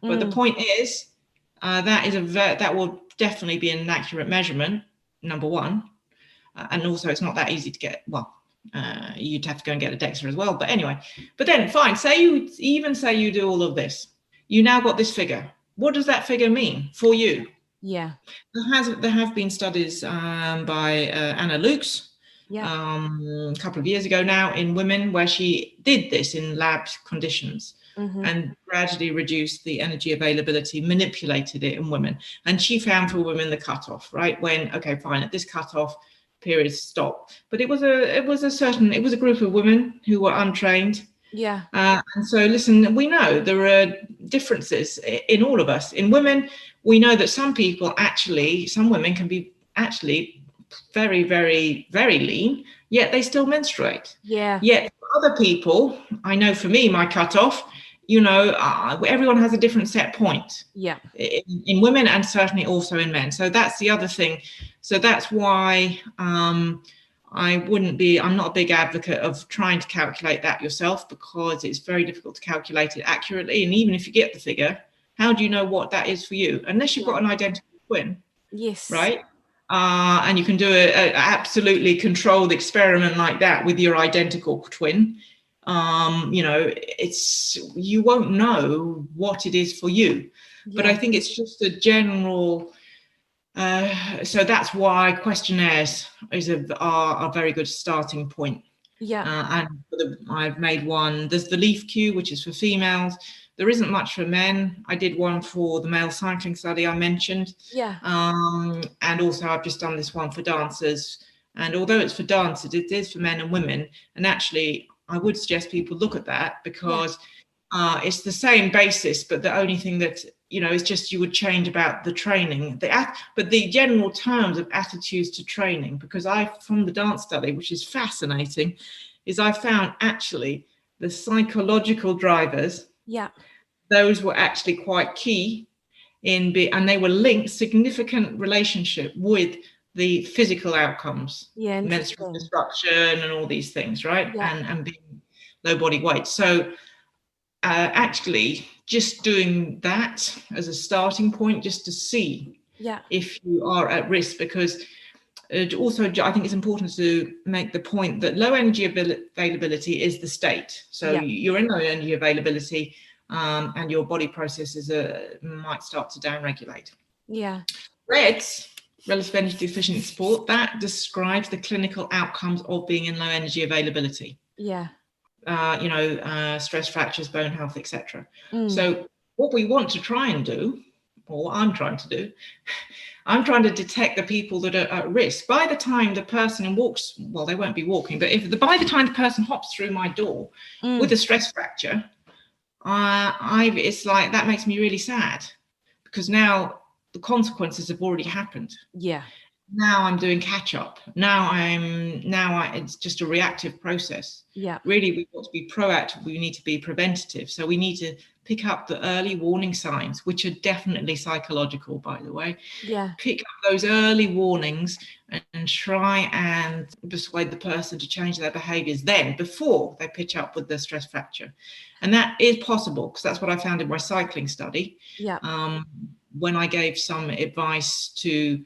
But the point is that will definitely be an inaccurate measurement, number one. And also it's not that easy to get. You'd have to go and get a DEXA as well, but anyway. But then fine, say you do all of this, you now got this figure. What does that figure mean for you? There have been studies by Anna Lukes a couple of years ago now in women, where she did this in lab conditions. and gradually reduced the energy availability, manipulated it in women. And she found for women the cutoff, right? When, okay, fine, at this cutoff period, stop. But it was a group of women who were untrained. Yeah. And so, listen, we know there are differences in all of us. In women, we know that some women can be actually very, very, very lean, yet they still menstruate. Yeah. Yet for other people, I know for me, my cutoff, everyone has a different set point. Yeah. In women and certainly also in men. So that's the other thing. So that's why I'm not a big advocate of trying to calculate that yourself, because it's very difficult to calculate it accurately. And even if you get the figure, how do you know what that is for you? Unless you've got an identical twin. Yes. Right. And you can do an absolutely controlled experiment like that with your identical twin. You won't know what it is for you. Yeah. But I think it's just a general. So that's why questionnaires are a very good starting point. Yeah. And I've made one. There's the Leaf Q, which is for females. There isn't much for men. I did one for the male cycling study I mentioned. Yeah. And also I've just done this one for dancers. And although it's for dancers, it is for men and women. And actually, I would suggest people look at that, because it's the same basis, but the only thing that, is just you would change about the training. But the general terms of attitudes to training, because from the dance study, which is fascinating, is I found actually the psychological drivers, those were actually quite key and they were linked, significant relationship with the physical outcomes, menstrual disruption and all these things, right? And being low body weight. So actually just doing that as a starting point, just to see if you are at risk, because also I think it's important to make the point that low energy availability is the state. So you're in low energy availability, and your body processes might start to downregulate. REDS, relative energy deficiency support, that describes the clinical outcomes of being in low energy availability. Stress fractures, bone health, etc. So what we want to try and do, or what I'm trying to do, I'm trying to detect the people that are at risk. By the time the person walks, well, they won't be walking, but by the time the person hops through my door with a stress fracture, it's like, that makes me really sad, because now the consequences have already happened. Now I'm doing catch up. It's just a reactive process. Really, we've got to be proactive. We need to be preventative. So we need to pick up the early warning signs, which are definitely psychological, by the way. Pick up those early warnings and try and persuade the person to change their behaviors before they pitch up with the stress fracture. And that is possible, because that's what I found in my cycling study. When I gave some advice to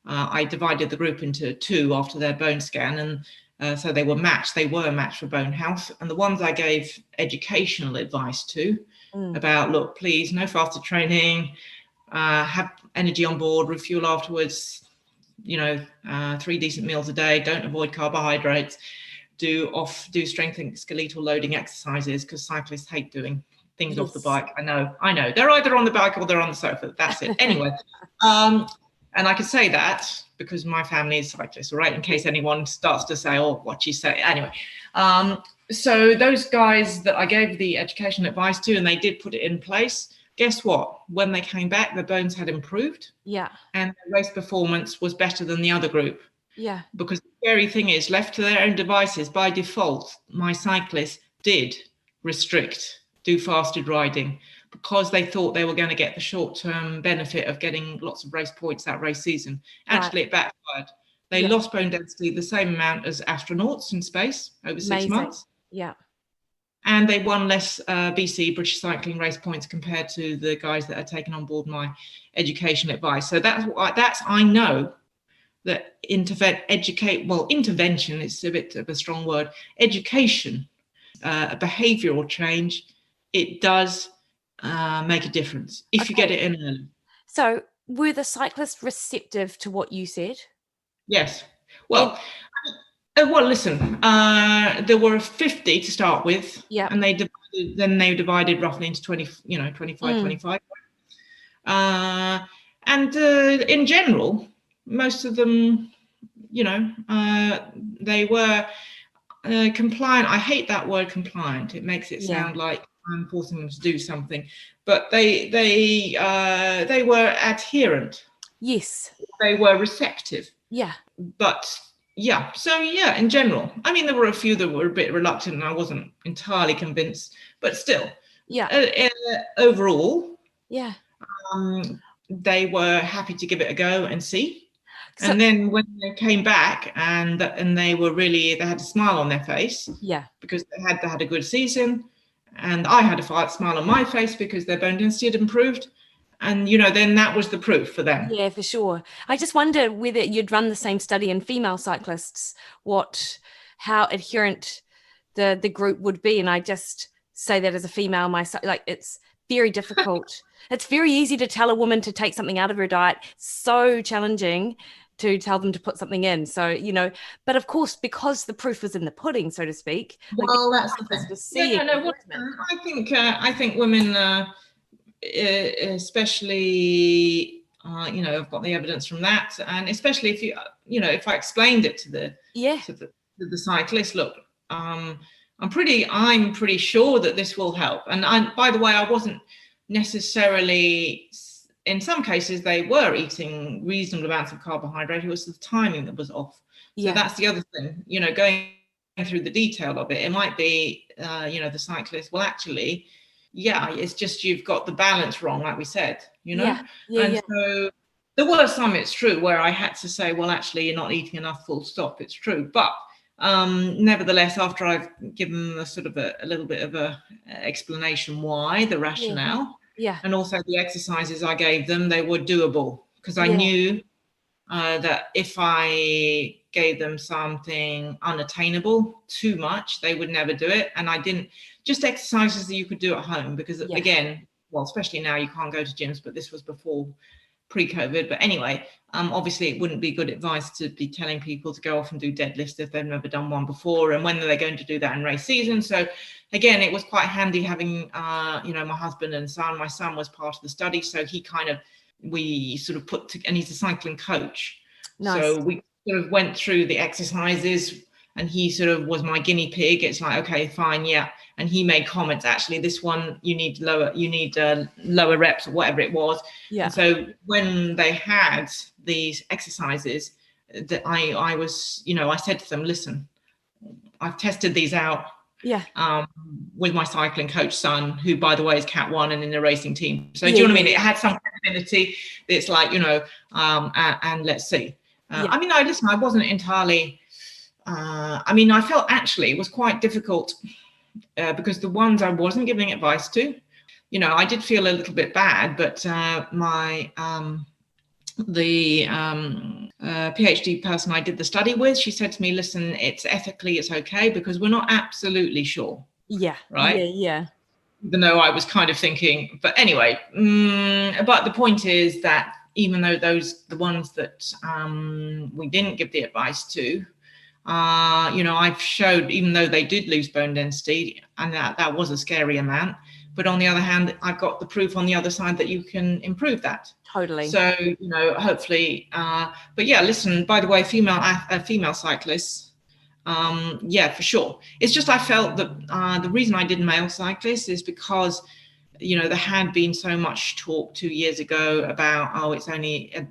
I divided the group into two after their bone scan, and so they were matched for bone health. And the ones I gave educational advice to about, look, please, no fasted training, have energy on board, refuel afterwards, 3 decent meals a day, don't avoid carbohydrates, do strength and skeletal loading exercises, because cyclists hate doing things off the bike. I know. They're either on the bike or they're on the sofa. That's it. Anyway. And I can say that because my family is cyclists, right? In case anyone starts to say, oh, what you say. Anyway, so those guys that I gave the educational advice to, and they did put it in place, guess what? When they came back, their bones had improved. And their race performance was better than the other group. Because the scary thing is, left to their own devices, by default, my cyclists did do fasted riding, because they thought they were going to get the short-term benefit of getting lots of race points that race season. Actually, it backfired. They lost bone density the same amount as astronauts in space over 6 months. And they won less BC, British Cycling, race points compared to the guys that had taken on board my education advice. So I know that intervention is a bit of a strong word. Education, behavioural change, it does make a difference if you get it in early. So were the cyclists receptive to what you said? Yes. Well, Well, listen, there were 50 to start with, Yeah. and they divided roughly into 20, 25, 25. And in general, most of them, they were compliant. I hate that word compliant. It makes it sound like I'm forcing them to do something, but they were adherent. Yes. They were receptive. Yeah. But yeah, so yeah, in general, I mean, there were a few that were a bit reluctant, and I wasn't entirely convinced, but still, overall, they were happy to give it a go and see. So, and then when they came back and they had a smile on their face, because they had a good season, and I had a smile on my face because their bone density had improved. And, then that was the proof for them. Yeah, for sure. I just wonder whether you'd run the same study in female cyclists, how adherent the group would be. And I just say that as a female myself, like, it's very difficult. It's very easy to tell a woman to take something out of her diet. So challenging to tell them to put something in. So, but of course, because the proof was in the pudding, so to speak. Well, that's the thing. I think women, especially, I've got the evidence from that. And especially if if I explained it to the cyclist, look, I'm pretty sure that this will help. And by the way, I wasn't necessarily, in some cases they were eating reasonable amounts of carbohydrate. It was the timing that was off. So that's the other thing, going through the detail of it. It might be, the cyclist, well, actually, it's just you've got the balance wrong, like we said, So there were some, it's true, where I had to say, well, actually, you're not eating enough, full stop. It's true. But nevertheless, after I've given a sort of a little bit of a explanation why, the rationale, and also the exercises I gave them, they were doable, because I knew that if I gave them something unattainable too much, they would never do it. And I didn't, just exercises that you could do at home, because again, well, especially now you can't go to gyms, but this was before pre-COVID. But anyway, obviously it wouldn't be good advice to be telling people to go off and do deadlifts if they've never done one before, and when are they going to do that in race season. So again, it was quite handy having my husband and son. My son was part of the study, so we sort of and he's a cycling coach. Nice. So we sort of went through the exercises, and he sort of was my guinea pig. It's like, okay, fine, yeah. And he made comments, actually, this one, you need lower reps, or whatever it was. Yeah. And so when they had these exercises, that I was, I said to them, listen, I've tested these out. Yeah. With my cycling coach son, who, by the way, is Cat 1 and in the racing team. So do you know what I mean? It had some credibility. It's like, and let's see. I mean, I wasn't entirely, I felt actually it was quite difficult because the ones I wasn't giving advice to, I did feel a little bit bad, but the PhD person I did the study with, she said to me, listen, it's okay, because we're not absolutely sure. Yeah. Right. Yeah. Even though I was kind of thinking, but anyway, but the point is that even though the ones that we didn't give the advice to, I've showed, even though they did lose bone density, and that was a scary amount, but on the other hand, I've got the proof on the other side that you can improve that. Totally. So, hopefully, but yeah, listen, by the way, female cyclists, for sure. It's just, I felt that the reason I did male cyclists is because, there had been so much talk 2 years ago about,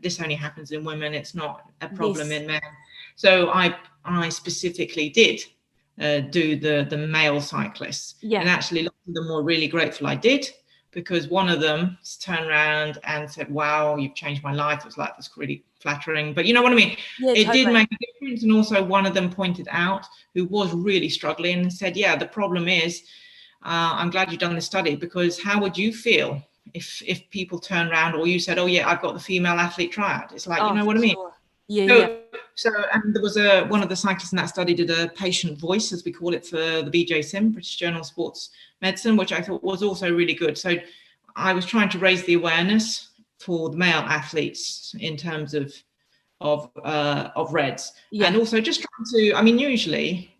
this only happens in women. It's not a problem in men. So I specifically did do the male cyclists. Yeah. And actually, lots of them were really grateful I did, because one of them turned around and said, wow, you've changed my life. It was like, that's really flattering. But you know what I mean? Yeah, it totally did make a difference. And also one of them pointed out, who was really struggling, and said, yeah, the problem is, I'm glad you've done this study, because how would you feel if people turn around, or you said, oh yeah, I've got the female athlete triad? It's like, you know what I mean? Sure. Yeah. So, and there was one of the cyclists in that study did a patient voice, as we call it, for the BJSIM, British Journal of Sports Medicine, which I thought was also really good. So I was trying to raise the awareness for the male athletes in terms of of reds. Yeah. And also just trying to, I mean, usually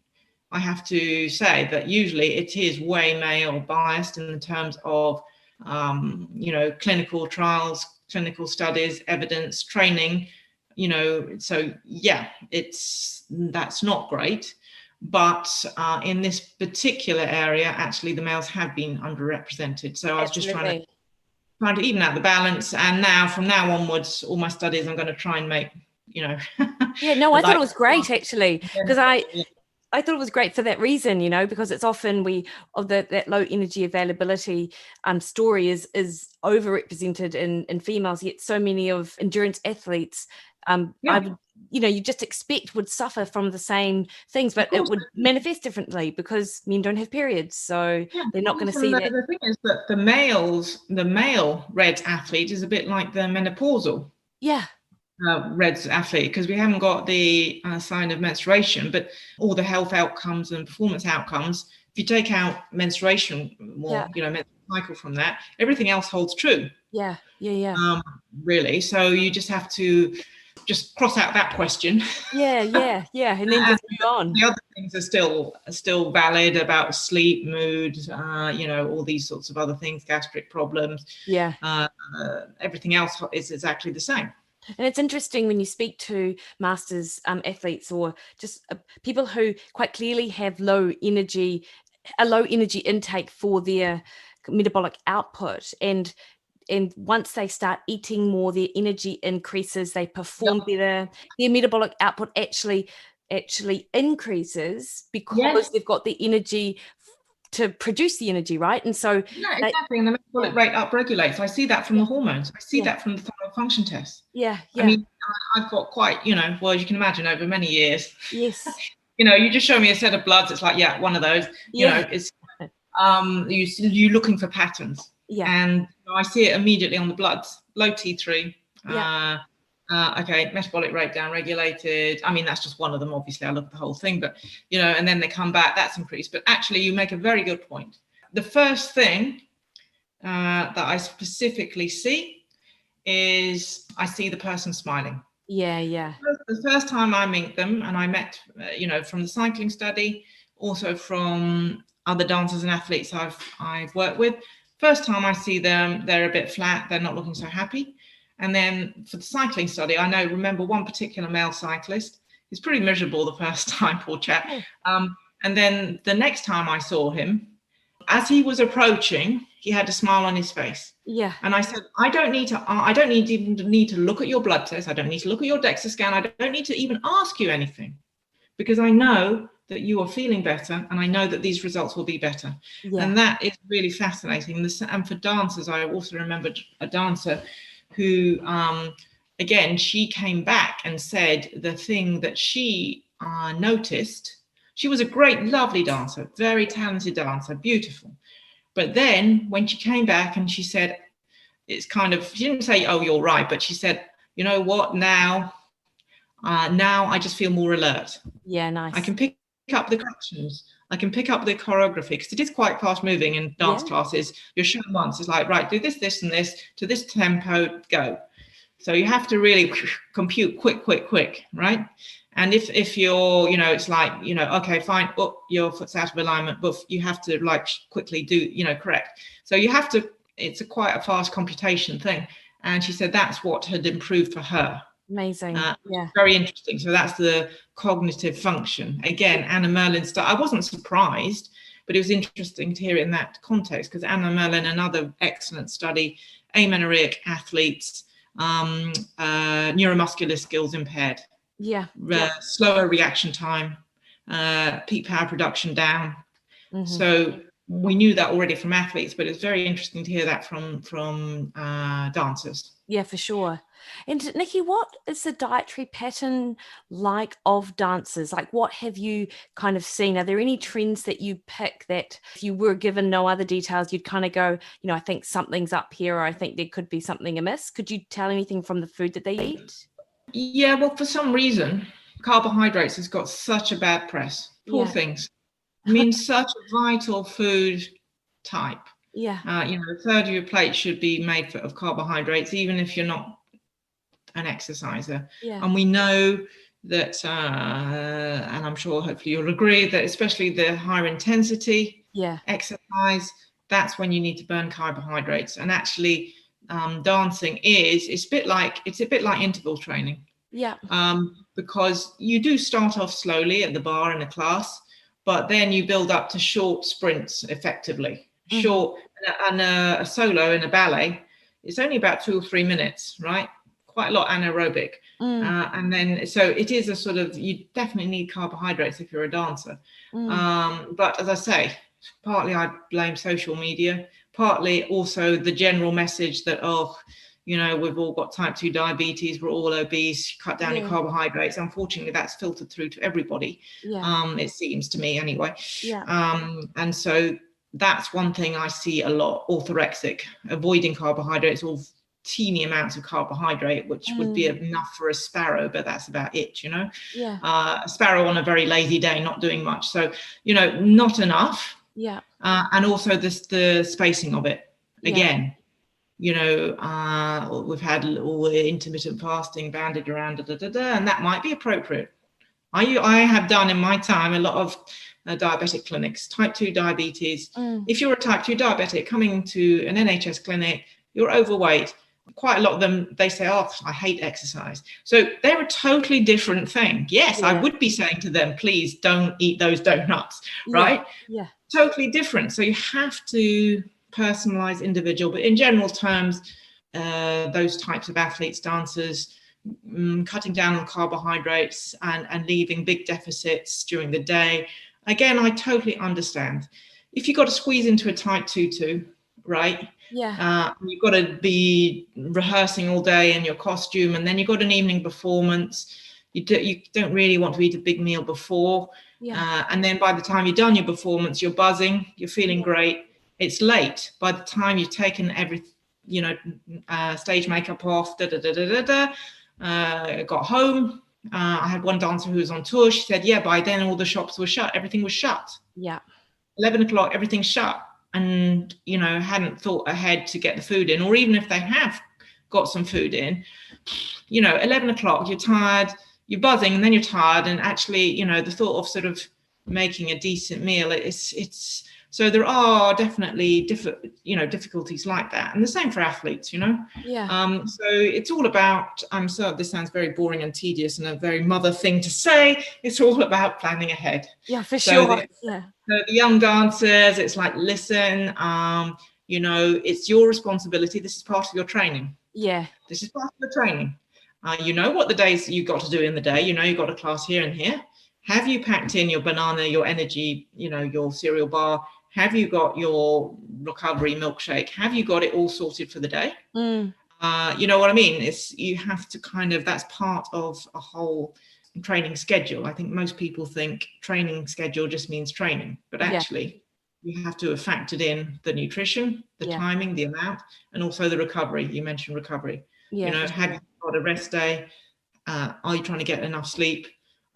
I have to say that usually it is way male biased in terms of, clinical trials, clinical studies, evidence, training, so yeah, that's not great. But in this particular area, actually, the males have been underrepresented. So I was just trying to even out the balance. And now, from now onwards, all my studies, I'm going to try and make, Yeah, no, I thought it was great, actually, because I thought it was great for that reason, because it's often that low energy availability story is overrepresented in females, yet so many of endurance athletes, you just expect would suffer from the same things, but it would manifest differently because men don't have periods, so they're not going to see that. The thing is that the male red athlete is a bit like the menopausal red athlete, because we haven't got the sign of menstruation, but all the health outcomes and performance outcomes, if you take out menstruation menstrual cycle from that, everything else holds true. Really, so you just have to just cross out that question. And then just move on. The other things are still valid about sleep, mood, all these sorts of other things, gastric problems. Everything else is exactly the same. And it's interesting when you speak to masters athletes, or just people who quite clearly have a low energy intake for their metabolic output, and once they start eating more, their energy increases, they perform better, their metabolic output actually increases because they've got the energy to produce the energy, right? And so exactly, and the metabolic rate upregulates. I see that from the hormones. I see that from the thyroid function test. I mean, I've got quite, well, you can imagine, over many years. Yes. You just show me a set of bloods, it's like, one of those. It's you're looking for patterns. And I see it immediately on the bloods. Low T3. Metabolic rate down regulated. I mean, that's just one of them. Obviously, I look at the whole thing, but and then they come back, that's increased. But actually, you make a very good point. The first thing that I specifically see is I see the person smiling. The first time I meet them, and I met, from the cycling study, also from other dancers and athletes I've worked with. First time I see them, they're a bit flat. They're not looking so happy. And then for the cycling study, remember one particular male cyclist. He's pretty miserable the first time, poor chap. And then the next time I saw him, as he was approaching, he had a smile on his face. And I said, I don't even need to look at your blood test. I don't need to look at your DEXA scan. I don't need to even ask you anything, because I know that you are feeling better, and I know that these results will be better. And that is really fascinating. And for dancers, I also remembered a dancer who, again, she came back and said the thing that she noticed. She was a great, lovely dancer, very talented dancer, beautiful. But then when she came back and she said, it's kind of, she didn't say, oh, you're right, but she said, you know what, now I just feel more alert. Nice. I can pick up the corrections. I can pick up the choreography, because it is quite fast moving in dance classes. You're shown once, it's like, right, do this, this, and this to this tempo, go. So you have to really compute quick, right? And if you're, it's like, okay, fine, your foot's out of alignment, but you have to like quickly do, correct. So you have to, it's quite a fast computation thing. And she said that's what had improved for her. Amazing. Very interesting. So that's the cognitive function. Again, Anna Merlin's stuff. I wasn't surprised, but it was interesting to hear it in that context, because Anna Merlin, another excellent study, amenorrheic athletes, neuromuscular skills impaired. Slower reaction time, peak power production down. So we knew that already from athletes, but it's very interesting to hear that from dancers. Yeah, for sure. And Nikki, what is the dietary pattern like of dancers? Like, what have you kind of seen? Are there any trends that you pick that if you were given no other details, you'd kind of go, I think something's up here, or I think there could be something amiss? Could you tell anything from the food that they eat? Yeah, well, for some reason, carbohydrates has got such a bad press. Poor things. I mean, such a vital food type. A third of your plate should be made of carbohydrates, even if you're not an exerciser. Yeah. And we know that, and I'm sure hopefully you'll agree, that especially the higher intensity exercise, that's when you need to burn carbohydrates. And actually dancing it's a bit like interval training. Yeah. Because you do start off slowly at the bar in a class, but then you build up to short sprints effectively. Short, and a solo in a ballet, it's only about 2 or 3 minutes, right? Quite a lot anaerobic. And then, so it is a sort of, you definitely need carbohydrates if you're a dancer. But as I say, partly I blame social media, partly also the general message that, oh, you know, we've all got type 2 diabetes, we're all obese, cut down your carbohydrates. Unfortunately, that's filtered through to everybody. It seems to me anyway. And so that's one thing I see a lot, orthorexic, avoiding carbohydrates, or teeny amounts of carbohydrate, which would be enough for a sparrow, but that's about it, you know. A sparrow on a very lazy day, not doing much. So, you know, not enough. And also the spacing of it. Again, you know, we've had all the intermittent fasting banded around, and that might be appropriate. I have done in my time a lot of diabetic clinics, type 2 diabetes. If you're a type 2 diabetic coming to an NHS clinic, you're overweight, quite a lot of them, they say, oh, I hate exercise. So they're a totally different thing. Yes, I would be saying to them, please don't eat those donuts, right? Totally different. So you have to personalize individual, but in general terms, those types of athletes, dancers, cutting down on carbohydrates and leaving big deficits during the day. Again, I totally understand. If you've got to squeeze into a type 2 too, right? You've got to be rehearsing all day in your costume, and then you've got an evening performance. You don't really want to eat a big meal before. And then by the time you've done your performance, you're buzzing, you're feeling great. It's late. By the time you've taken every, you know, stage makeup off, got home. I had one dancer who was on tour. She said, yeah, by then all the shops were shut. Everything was shut. 11 o'clock, everything's shut. And, you know, hadn't thought ahead to get the food in, or even if they have got some food in, you know, 11 o'clock, you're tired, you're buzzing, and then you're tired. And actually, you know, the thought of sort of making a decent meal, it's so there are definitely difficulties like that. And the same for athletes, you know. So it's all about, so this sounds very boring and tedious and a very mother thing to say. It's all about planning ahead. For sure. So the young dancers, it's like, listen, you know, it's your responsibility. This is part of your training. This is part of the training. You know what the days you've got to do in the day. You know, you've got a class here and here. Have you packed in your banana, your energy, you know, your cereal bar? Have you got your recovery milkshake? Have you got it all sorted for the day? You know what I mean? You have to kind of, that's part of a whole training schedule. I think most people think training schedule just means training, but actually you have to have factored in the nutrition, the timing, the amount, and also the recovery. You mentioned recovery. You know, have you got a rest day? Are you trying to get enough sleep?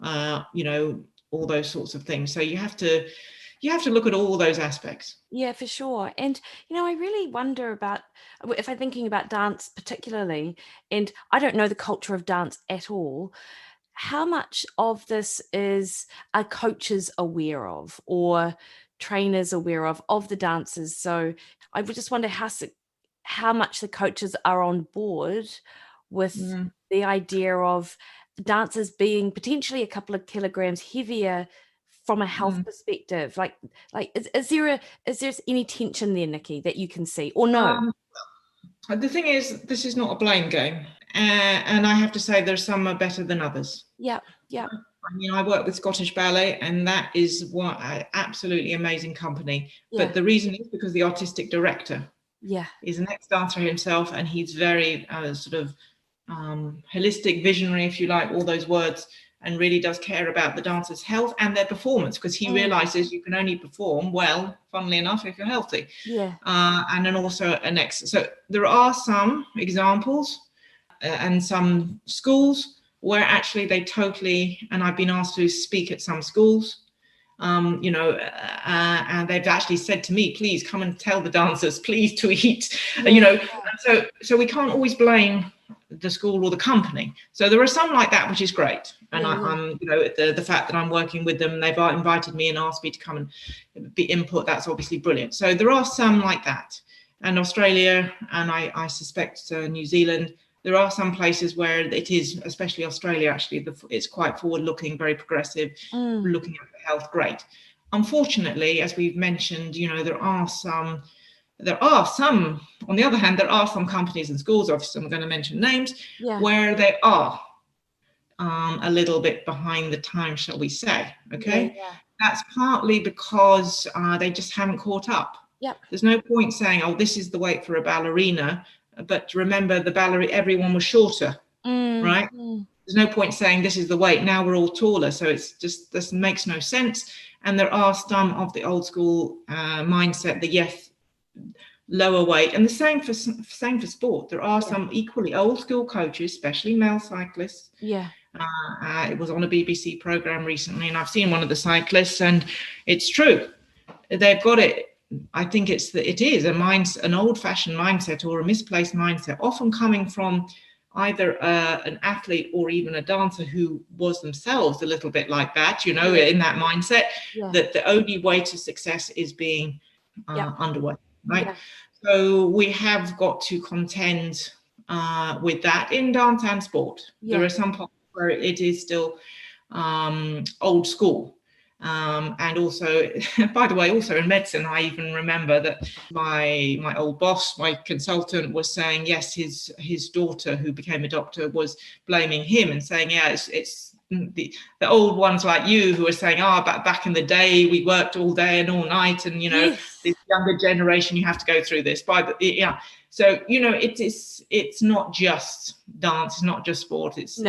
You know, all those sorts of things. So you have to look at all those aspects. For sure. And, you know, I really wonder about, if I'm thinking about dance particularly, and I don't know the culture of dance at all, how much of this are coaches aware of, or trainers aware of the dancers? So I would just wonder how much the coaches are on board with the idea of dancers being potentially a couple of kilograms heavier from a health perspective. Like is there any tension there, Nikki, that you can see, or no? The thing is, this is not a blame game, and I have to say there's some are better than others. I mean, I work with Scottish Ballet, and that is what absolutely amazing company. But the reason is because the artistic director is an ex-dancer himself, and he's very sort of holistic, visionary, if you like, all those words, and really does care about the dancers' health and their performance, because he realizes you can only perform well, funnily enough, if you're healthy. And then also so there are some examples and some schools where actually they totally, and I've been asked to speak at some schools, and they've actually said to me, please come and tell the dancers, please, to eat, so we can't always blame the school or the company. So there are some like that, which is great. And I'm, the fact that I'm working with them, they've invited me and asked me to come and be input, that's obviously brilliant. So there are some like that. And Australia, and I suspect New Zealand, there are some places where it is, especially Australia, actually, it's quite forward-looking, very progressive, looking at the health, great. Unfortunately, as we've mentioned, there are some, on the other hand, there are some companies and schools, obviously I'm going to mention names, where they are a little bit behind the time, shall we say, okay? That's partly because they just haven't caught up. There's no point saying, oh, this is the weight for a ballerina, but remember everyone was shorter, right? There's no point saying this is the weight, now we're all taller. So it's just, this makes no sense. And there are some of the old school mindset that lower weight, and the same for sport. There are some equally old school coaches, especially male cyclists. It was on a BBC program recently, and I've seen one of the cyclists, and it's true. They've got it. I think it is an old-fashioned mindset or a misplaced mindset, often coming from either an athlete or even a dancer who was themselves a little bit like that, in that mindset, that the only way to success is being underweight, right? So we have got to contend with that in dance and sport. There are some pockets where it is still old school. And also, by the way, also in medicine, I even remember that my old boss, my consultant, was saying, yes, his daughter, who became a doctor, was blaming him and saying, it's the old ones like you who are saying, back in the day, we worked all day and all night, and this younger generation, you have to go through this. So it's not just dance, it's not just sport. It's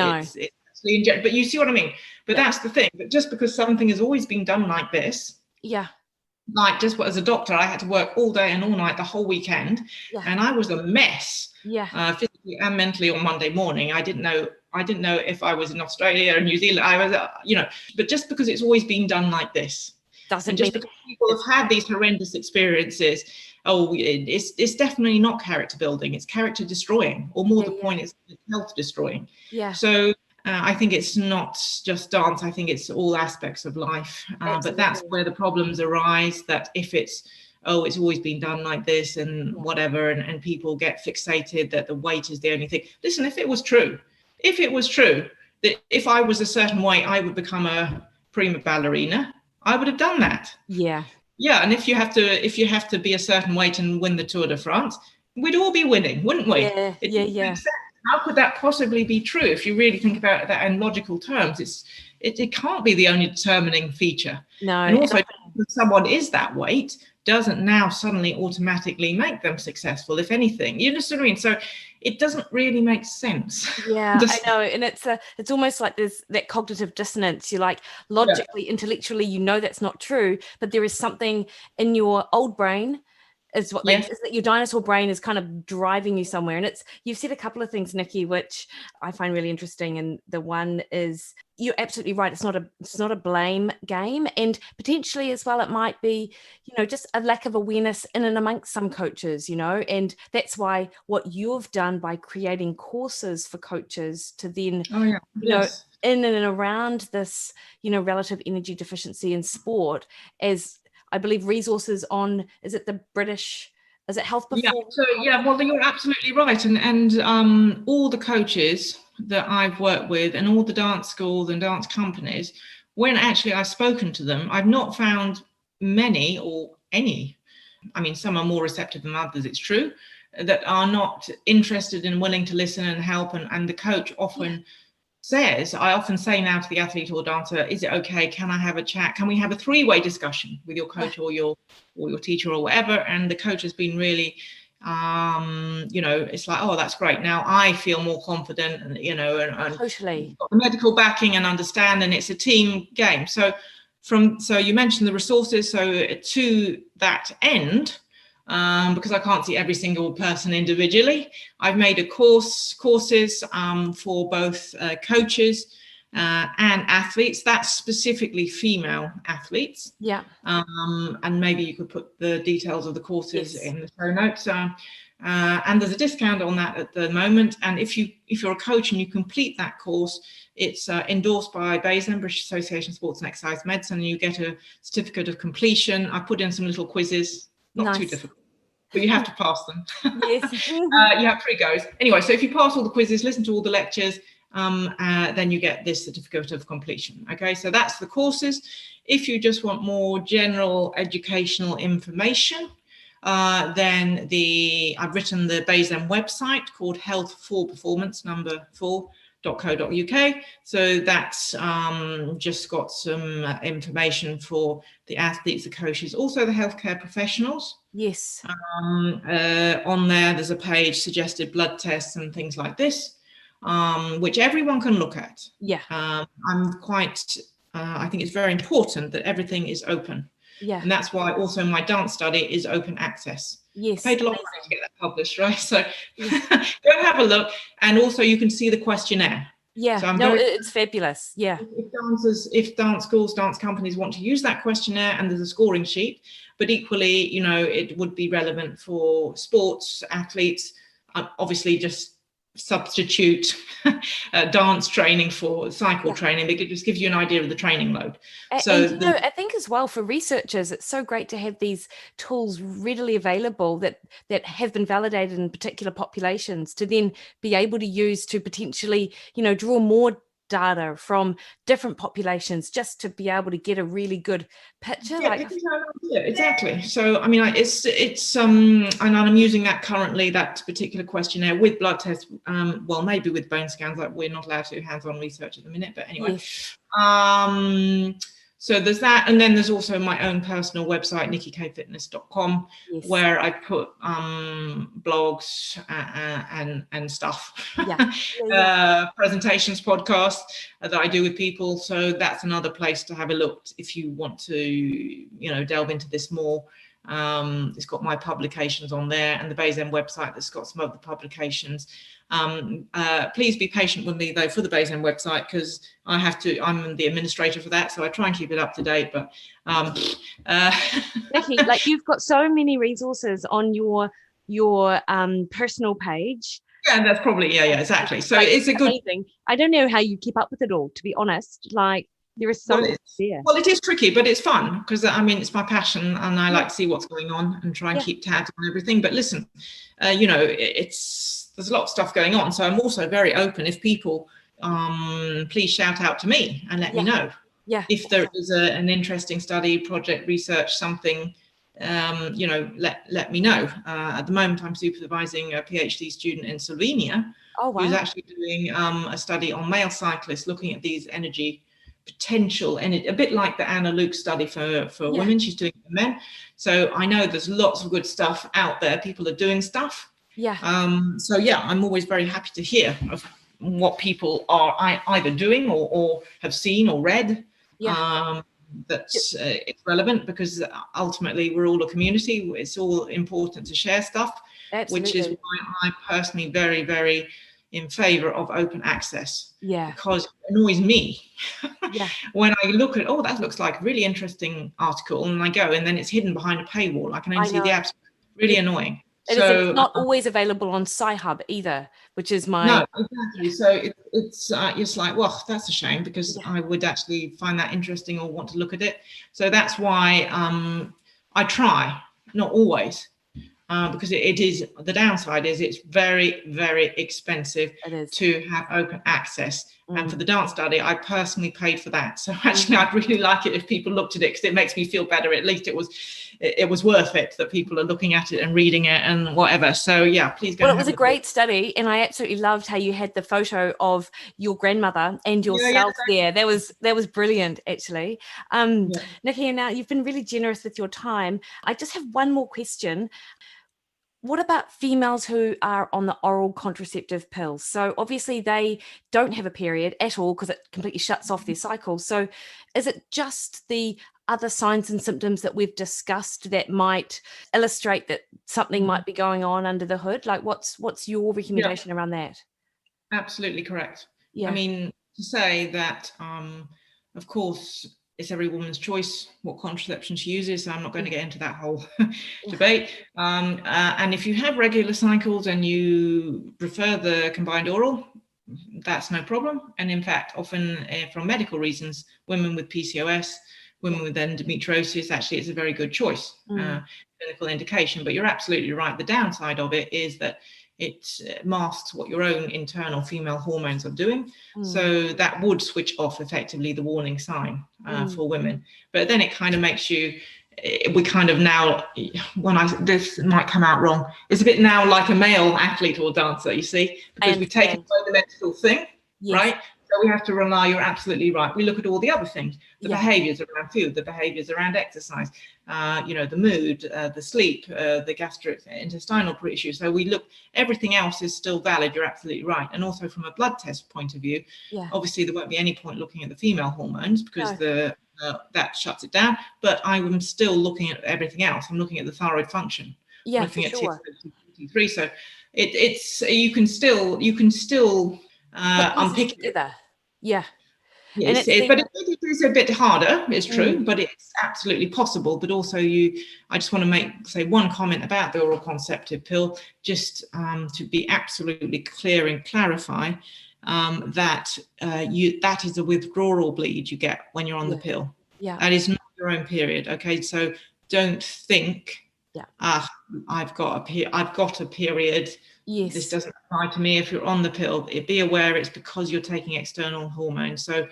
but you see what I mean? But that's the thing, that just because something has always been done like this, like just as a doctor, I had to work all day and all night the whole weekend, and I was a mess, physically and mentally on Monday morning. I didn't know if I was in Australia or New Zealand. I was, but just because it's always been done like this, doesn't mean because people have had these horrendous experiences. It's definitely not character building. It's character destroying, or more the point, it's health destroying. So. I think it's not just dance. I think it's all aspects of life. But that's where the problems arise, that if it's always been done like this and whatever, and people get fixated that the weight is the only thing. Listen, if it was true that if I was a certain weight, I would become a prima ballerina, I would have done that. And if you have to be a certain weight and win the Tour de France, we'd all be winning, wouldn't we? How could that possibly be true? If you really think about that in logical terms, it can't be the only determining feature. And also, if someone is that weight, doesn't now suddenly automatically make them successful. If anything, you understand what I mean? So it doesn't really make sense. I know, and it's almost like there's that cognitive dissonance. You're like, logically, intellectually, that's not true, but there is something in your old brain. Is what is that your dinosaur brain is kind of driving you somewhere. And you've said a couple of things, Nikki, which I find really interesting. And the one is, you're absolutely right. It's not a blame game. And potentially as well, it might be, just a lack of awareness in and amongst some coaches, and that's why what you've done by creating courses for coaches to then, in and around this, relative energy deficiency in sport, as I believe resources on, is it the British, is it Health Performance? Well, you're absolutely right. And all the coaches that I've worked with and all the dance schools and dance companies, when actually I've spoken to them, I've not found many or any, some are more receptive than others, it's true, that are not interested and willing to listen and help. And the coach often I often say now to the athlete or dancer, is it okay? Can I have a chat? Can we have a 3-way discussion with your coach or your teacher or whatever? And the coach has been really, it's like, oh, that's great. Now I feel more confident and totally got the medical backing and understand, and it's a team game. So you mentioned the resources. So to that end, because I can't see every single person individually, I've made courses for both coaches and athletes. That's specifically female athletes. Yeah. And maybe you could put the details of the courses Yes. in the show notes. And there's a discount on that at the moment. And if you're a coach and you complete that course, it's endorsed by BASEM, British Association of Sports and Exercise Medicine, and you get a certificate of completion. I put in some little quizzes, not too difficult, but you have to pass them. Yes. You have 3 goes. Anyway, so if you pass all the quizzes, listen to all the lectures, then you get this certificate of completion. Okay, so that's the courses. If you just want more general educational information, then I've written the BASEM website called Health for Performance, number 4.co.uk. So that's just got some information for the athletes, the coaches, also the healthcare professionals. Yes. On there, there's a page, suggested blood tests and things like this, which everyone can look at. Yeah. I think it's very important that everything is open. Yeah. And that's why also my dance study is open access. Yes. I paid a lot of money to get that published, right? So go have a look. And also you can see the questionnaire. Yeah, so it's fabulous. Yeah. If dance schools, dance companies want to use that questionnaire, and there's a scoring sheet, but equally, it would be relevant for sports athletes. Obviously, just substitute dance training for cycle training, because it just gives you an idea of the training load. And I think as well for researchers, it's so great to have these tools readily available that have been validated in particular populations to then be able to use to potentially, draw more data from different populations, just to be able to get a really good picture. Exactly. So I mean, and I'm using that currently, that particular questionnaire with blood tests, maybe with bone scans, like we're not allowed to do hands-on research at the minute, but anyway. Yes. So there's that, and then there's also my own personal website, nikkikayfitness.com, where I put blogs and stuff, presentations, podcasts that I do with people. So that's another place to have a look if you want to, delve into this more. It's got my publications on there, and the BASEM website that's got some other publications. Please be patient with me though for the BASEM website, because I'm the administrator for that, so I try and keep it up to date. But Nikki, you've got so many resources on your personal page. Yeah, that's probably exactly. So it's a good. Amazing. I don't know how you keep up with it all, to be honest. There is so much there. Well, it is tricky, but it's fun because it's my passion, and I like to see what's going on and try and keep tabs on everything. But listen, there's a lot of stuff going on, so I'm also very open. If people, please shout out to me and let me know. Yeah. If there is an interesting study, project, research, something, let me know. At the moment, I'm supervising a PhD student in Slovenia who's actually doing a study on male cyclists, looking at these energy potential, and a bit like the Anna Luke study for women. She's doing it for men. So I know there's lots of good stuff out there. People are doing stuff. Yeah. I'm always very happy to hear of what people are either doing or have seen or read. That's it's relevant, because ultimately we're all a community. It's all important to share stuff. Absolutely. Which is why I'm personally very, very in favor of open access. Yeah. Because it annoys me when I look at, that looks like a really interesting article, and I go, and then it's hidden behind a paywall. I can only see the abstract. Really annoying. It's not always available on Sci-Hub either, which is my... No, exactly. So it's like, well, that's a shame, because I would actually find that interesting or want to look at it. So that's why I try, not always, because it is, the downside is it's very, very expensive to have open access. And for the dance study, I personally paid for that. So actually, I'd really like it if people looked at it, because it makes me feel better. At least it was worth it that people are looking at it and reading it and whatever. So please go. Well, it was a great study, and I absolutely loved how you had the photo of your grandmother and yourself there. That was brilliant, actually. Nikki, now you've been really generous with your time. I just have one more question. What about females who are on the oral contraceptive pills? So obviously they don't have a period at all, because it completely shuts off their cycle. So is it just the other signs and symptoms that we've discussed that might illustrate that something might be going on under the hood? What's your recommendation around that? Absolutely correct. Yeah. I mean, to say that, of course, it's every woman's choice what contraception she uses. So I'm not going to get into that whole debate. And if you have regular cycles and you prefer the combined oral, that's no problem. And in fact, often from medical reasons, women with PCOS, women with endometriosis, actually it's a very good choice, clinical indication. But you're absolutely right. The downside of it is that it masks what your own internal female hormones are doing. So that would switch off effectively the warning sign for women. But then it kind of makes you, we kind of now, this might come out wrong, it's a bit now like a male athlete or dancer, you see, because we take away the menstrual thing, right? So we have to rely, you're absolutely right. We look at all the other things, the behaviors around food, the behaviors around exercise, the mood, the sleep, the gastrointestinal issues. So we look, everything else is still valid. You're absolutely right. And also from a blood test point of view, obviously there won't be any point looking at the female hormones because that shuts it down. But I am still looking at everything else. I'm looking at the thyroid function. Yeah, looking at sure. T3. So it's you can still unpick together. Yeah. Yes, but it is a bit harder, it's true, but it's absolutely possible. But also I just want to say one comment about the oral contraceptive pill, just to be absolutely clear and clarify that that is a withdrawal bleed you get when you're on the pill. Yeah. That is not your own period. Okay, so don't think, I've got a period. Yes. This doesn't apply to me. If you're on the pill, be aware it's because you're taking external hormones. So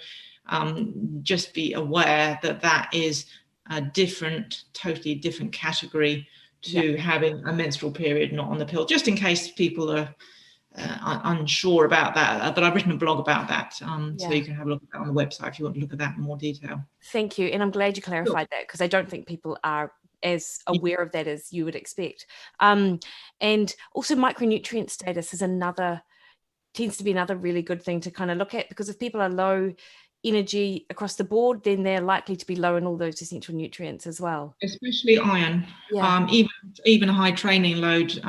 just be aware that is a totally different category to having a menstrual period not on the pill, just in case people are unsure about that. But I've written a blog about that, so you can have a look at that on the website if you want to look at that in more detail. Thank you. And I'm glad you clarified that, because I don't think people are as aware of that as you would expect. And also micronutrient status tends to be another really good thing to kind of look at, because if people are low energy across the board, then they're likely to be low in all those essential nutrients as well. Especially iron. Even a high training load,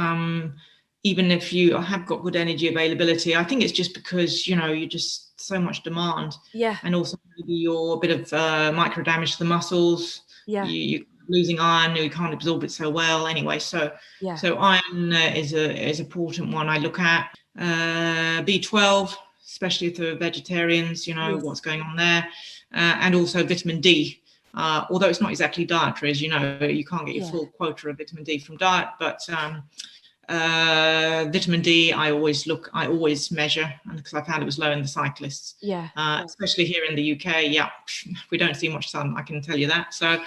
even if you have got good energy availability, I think it's just because, you're just so much demand. Yeah. And also maybe you're a bit of micro damage to the muscles. Yeah. You're losing iron, you can't absorb it so well anyway. So iron is an important one I look at. B12, especially for vegetarians, what's going on there. And also vitamin D. Although it's not exactly dietary, as you know, you can't get your full quota of vitamin D from diet, but vitamin D, I always measure, because I found it was low in the cyclists. Especially here in the UK. We don't see much sun, I can tell you that. So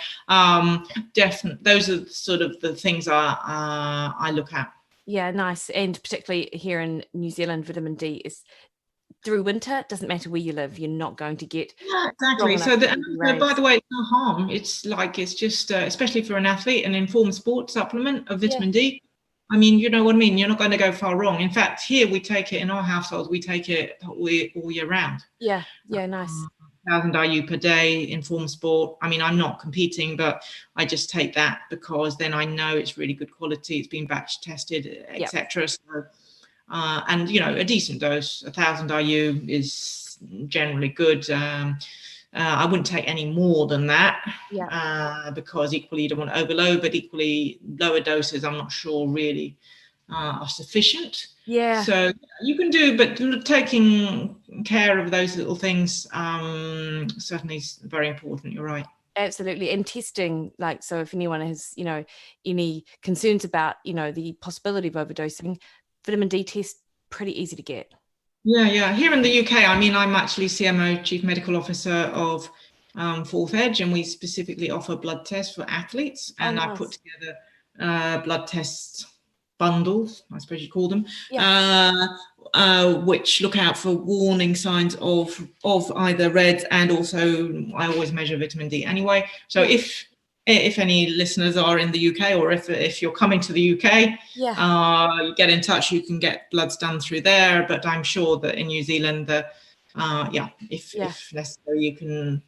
definitely, those are sort of the things I look at. Yeah, nice. And particularly here in New Zealand, vitamin D is through winter. It doesn't matter where you live, you're not going to get. Yeah, exactly. So by the way, it's no harm. It's just especially for an athlete, an informed sport supplement of vitamin D. I mean, you know what I mean? You're not going to go far wrong. In fact, here we take it in our household, we take it all year round. Yeah, nice. 1,000 IU per day, informed sport. I mean, I'm not competing, but I just take that because then I know it's really good quality. It's been batch tested, etc. So, and a decent dose, 1,000 IU is generally good. I wouldn't take any more than that because equally you don't want to overload, but equally lower doses I'm not sure really are sufficient. Yeah. So you can do, but taking care of those little things certainly is very important. You're right. Absolutely. And testing, so if anyone has, any concerns about, the possibility of overdosing, vitamin D test, pretty easy to get. Yeah. Here in the UK, I mean, I'm actually CMO, Chief Medical Officer of Fourth Edge, and we specifically offer blood tests for athletes. And I put together blood tests bundles, I suppose you call them, which look out for warning signs of either red, and also I always measure vitamin D anyway. So if any listeners are in the UK, or if you're coming to the UK, you get in touch, you can get bloods done through there. But I'm sure that in New Zealand, if necessary, you can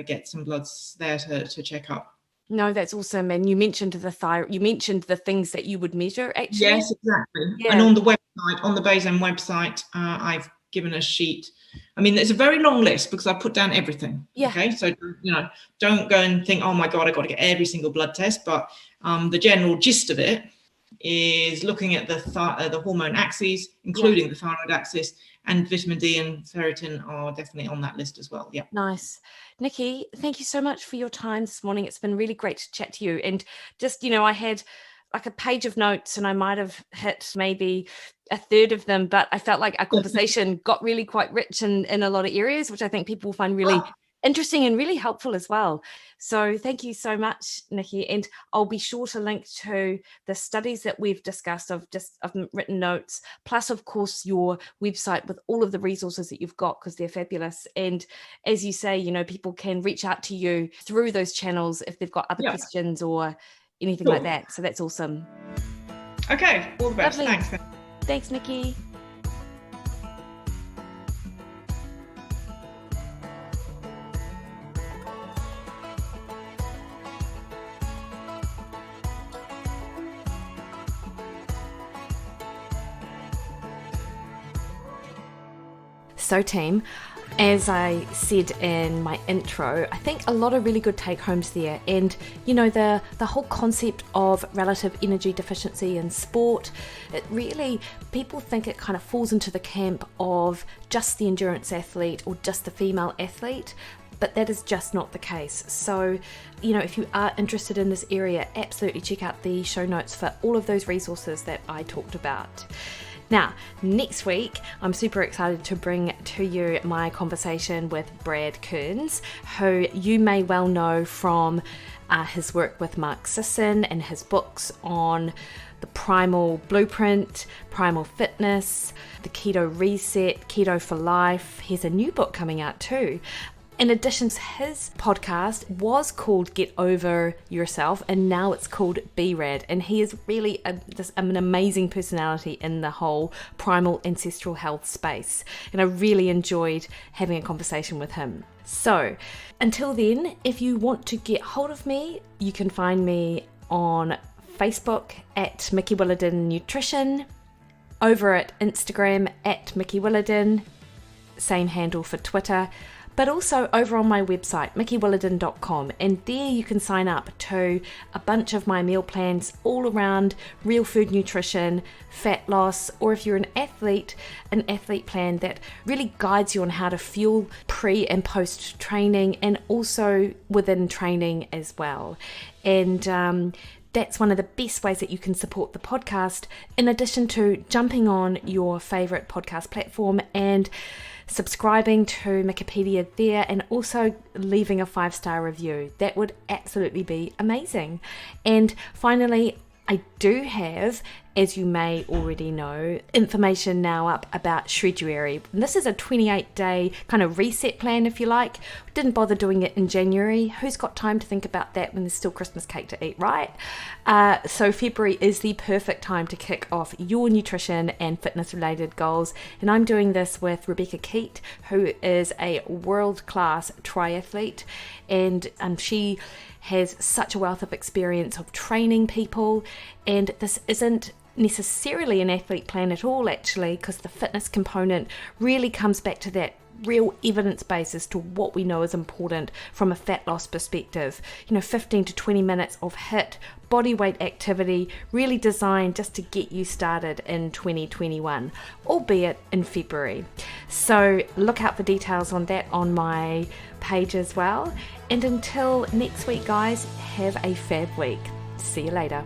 get some bloods there to check up. No, that's awesome. And you mentioned the thyroid. You mentioned the things that you would measure, actually. Yes, exactly. Yeah. And on the website, on the BASEM website, I've given a sheet. I mean, it's a very long list because I put down everything. Yeah. Okay. So, don't go and think, oh my God, I got to get every single blood test. But the general gist of it is looking at the hormone axes, including the thyroid axis, and vitamin D and ferritin are definitely on that list as well. Yeah. Nice. Nikki, thank you so much for your time this morning. It's been really great to chat to you. And just, I had like a page of notes and I might have hit maybe a third of them, but I felt like our conversation got really quite rich in a lot of areas, which I think people will find really interesting and really helpful as well. So thank you so much, Nikki. And I'll be sure to link to the studies that we've discussed. I've written notes, plus of course your website with all of the resources that you've got, because they're fabulous. And as you say, people can reach out to you through those channels if they've got other questions or anything like that. So that's awesome. Okay, all the best. Lovely. Thanks. Thanks, Nikki. So team, as I said in my intro, I think a lot of really good take homes there. And the whole concept of relative energy deficiency in sport, it really, people think it kind of falls into the camp of just the endurance athlete or just the female athlete, but that is just not the case. So, if you are interested in this area, absolutely check out the show notes for all of those resources that I talked about. Now, next week, I'm super excited to bring to you my conversation with Brad Kearns, who you may well know from his work with Mark Sisson and his books on the Primal Blueprint, Primal Fitness, the Keto Reset, Keto for Life. He has a new book coming out too. In addition, his podcast was called Get Over Yourself, and now it's called Be Rad. And he is really an amazing personality in the whole primal ancestral health space. And I really enjoyed having a conversation with him. So until then, if you want to get hold of me, you can find me on Facebook at Mikki Williden Nutrition, over at Instagram at Mikki Williden, same handle for Twitter, but also over on my website, mikkiwilliden.com, and there you can sign up to a bunch of my meal plans all around real food nutrition, fat loss, or if you're an athlete plan that really guides you on how to fuel pre and post training and also within training as well. And that's one of the best ways that you can support the podcast, in addition to jumping on your favorite podcast platform and subscribing to Mikkipedia there, and also leaving a 5-star review. That would absolutely be amazing. And finally, I do have, as you may already know, information now up about Shreduary. And this is a 28-day kind of reset plan, if you like. Didn't bother doing it in January. Who's got time to think about that when there's still Christmas cake to eat, right? So February is the perfect time to kick off your nutrition and fitness-related goals. And I'm doing this with Rebecca Keat, who is a world-class triathlete. And she has such a wealth of experience of training people, and this isn't necessarily an athlete plan at all, actually, because the fitness component really comes back to that real evidence base as to what we know is important from a fat loss perspective. 15 to 20 minutes of HIIT body weight activity, really designed just to get you started in 2021, albeit in February. So look out for details on that on my page as well. And until next week, guys, have a fab week. See you later.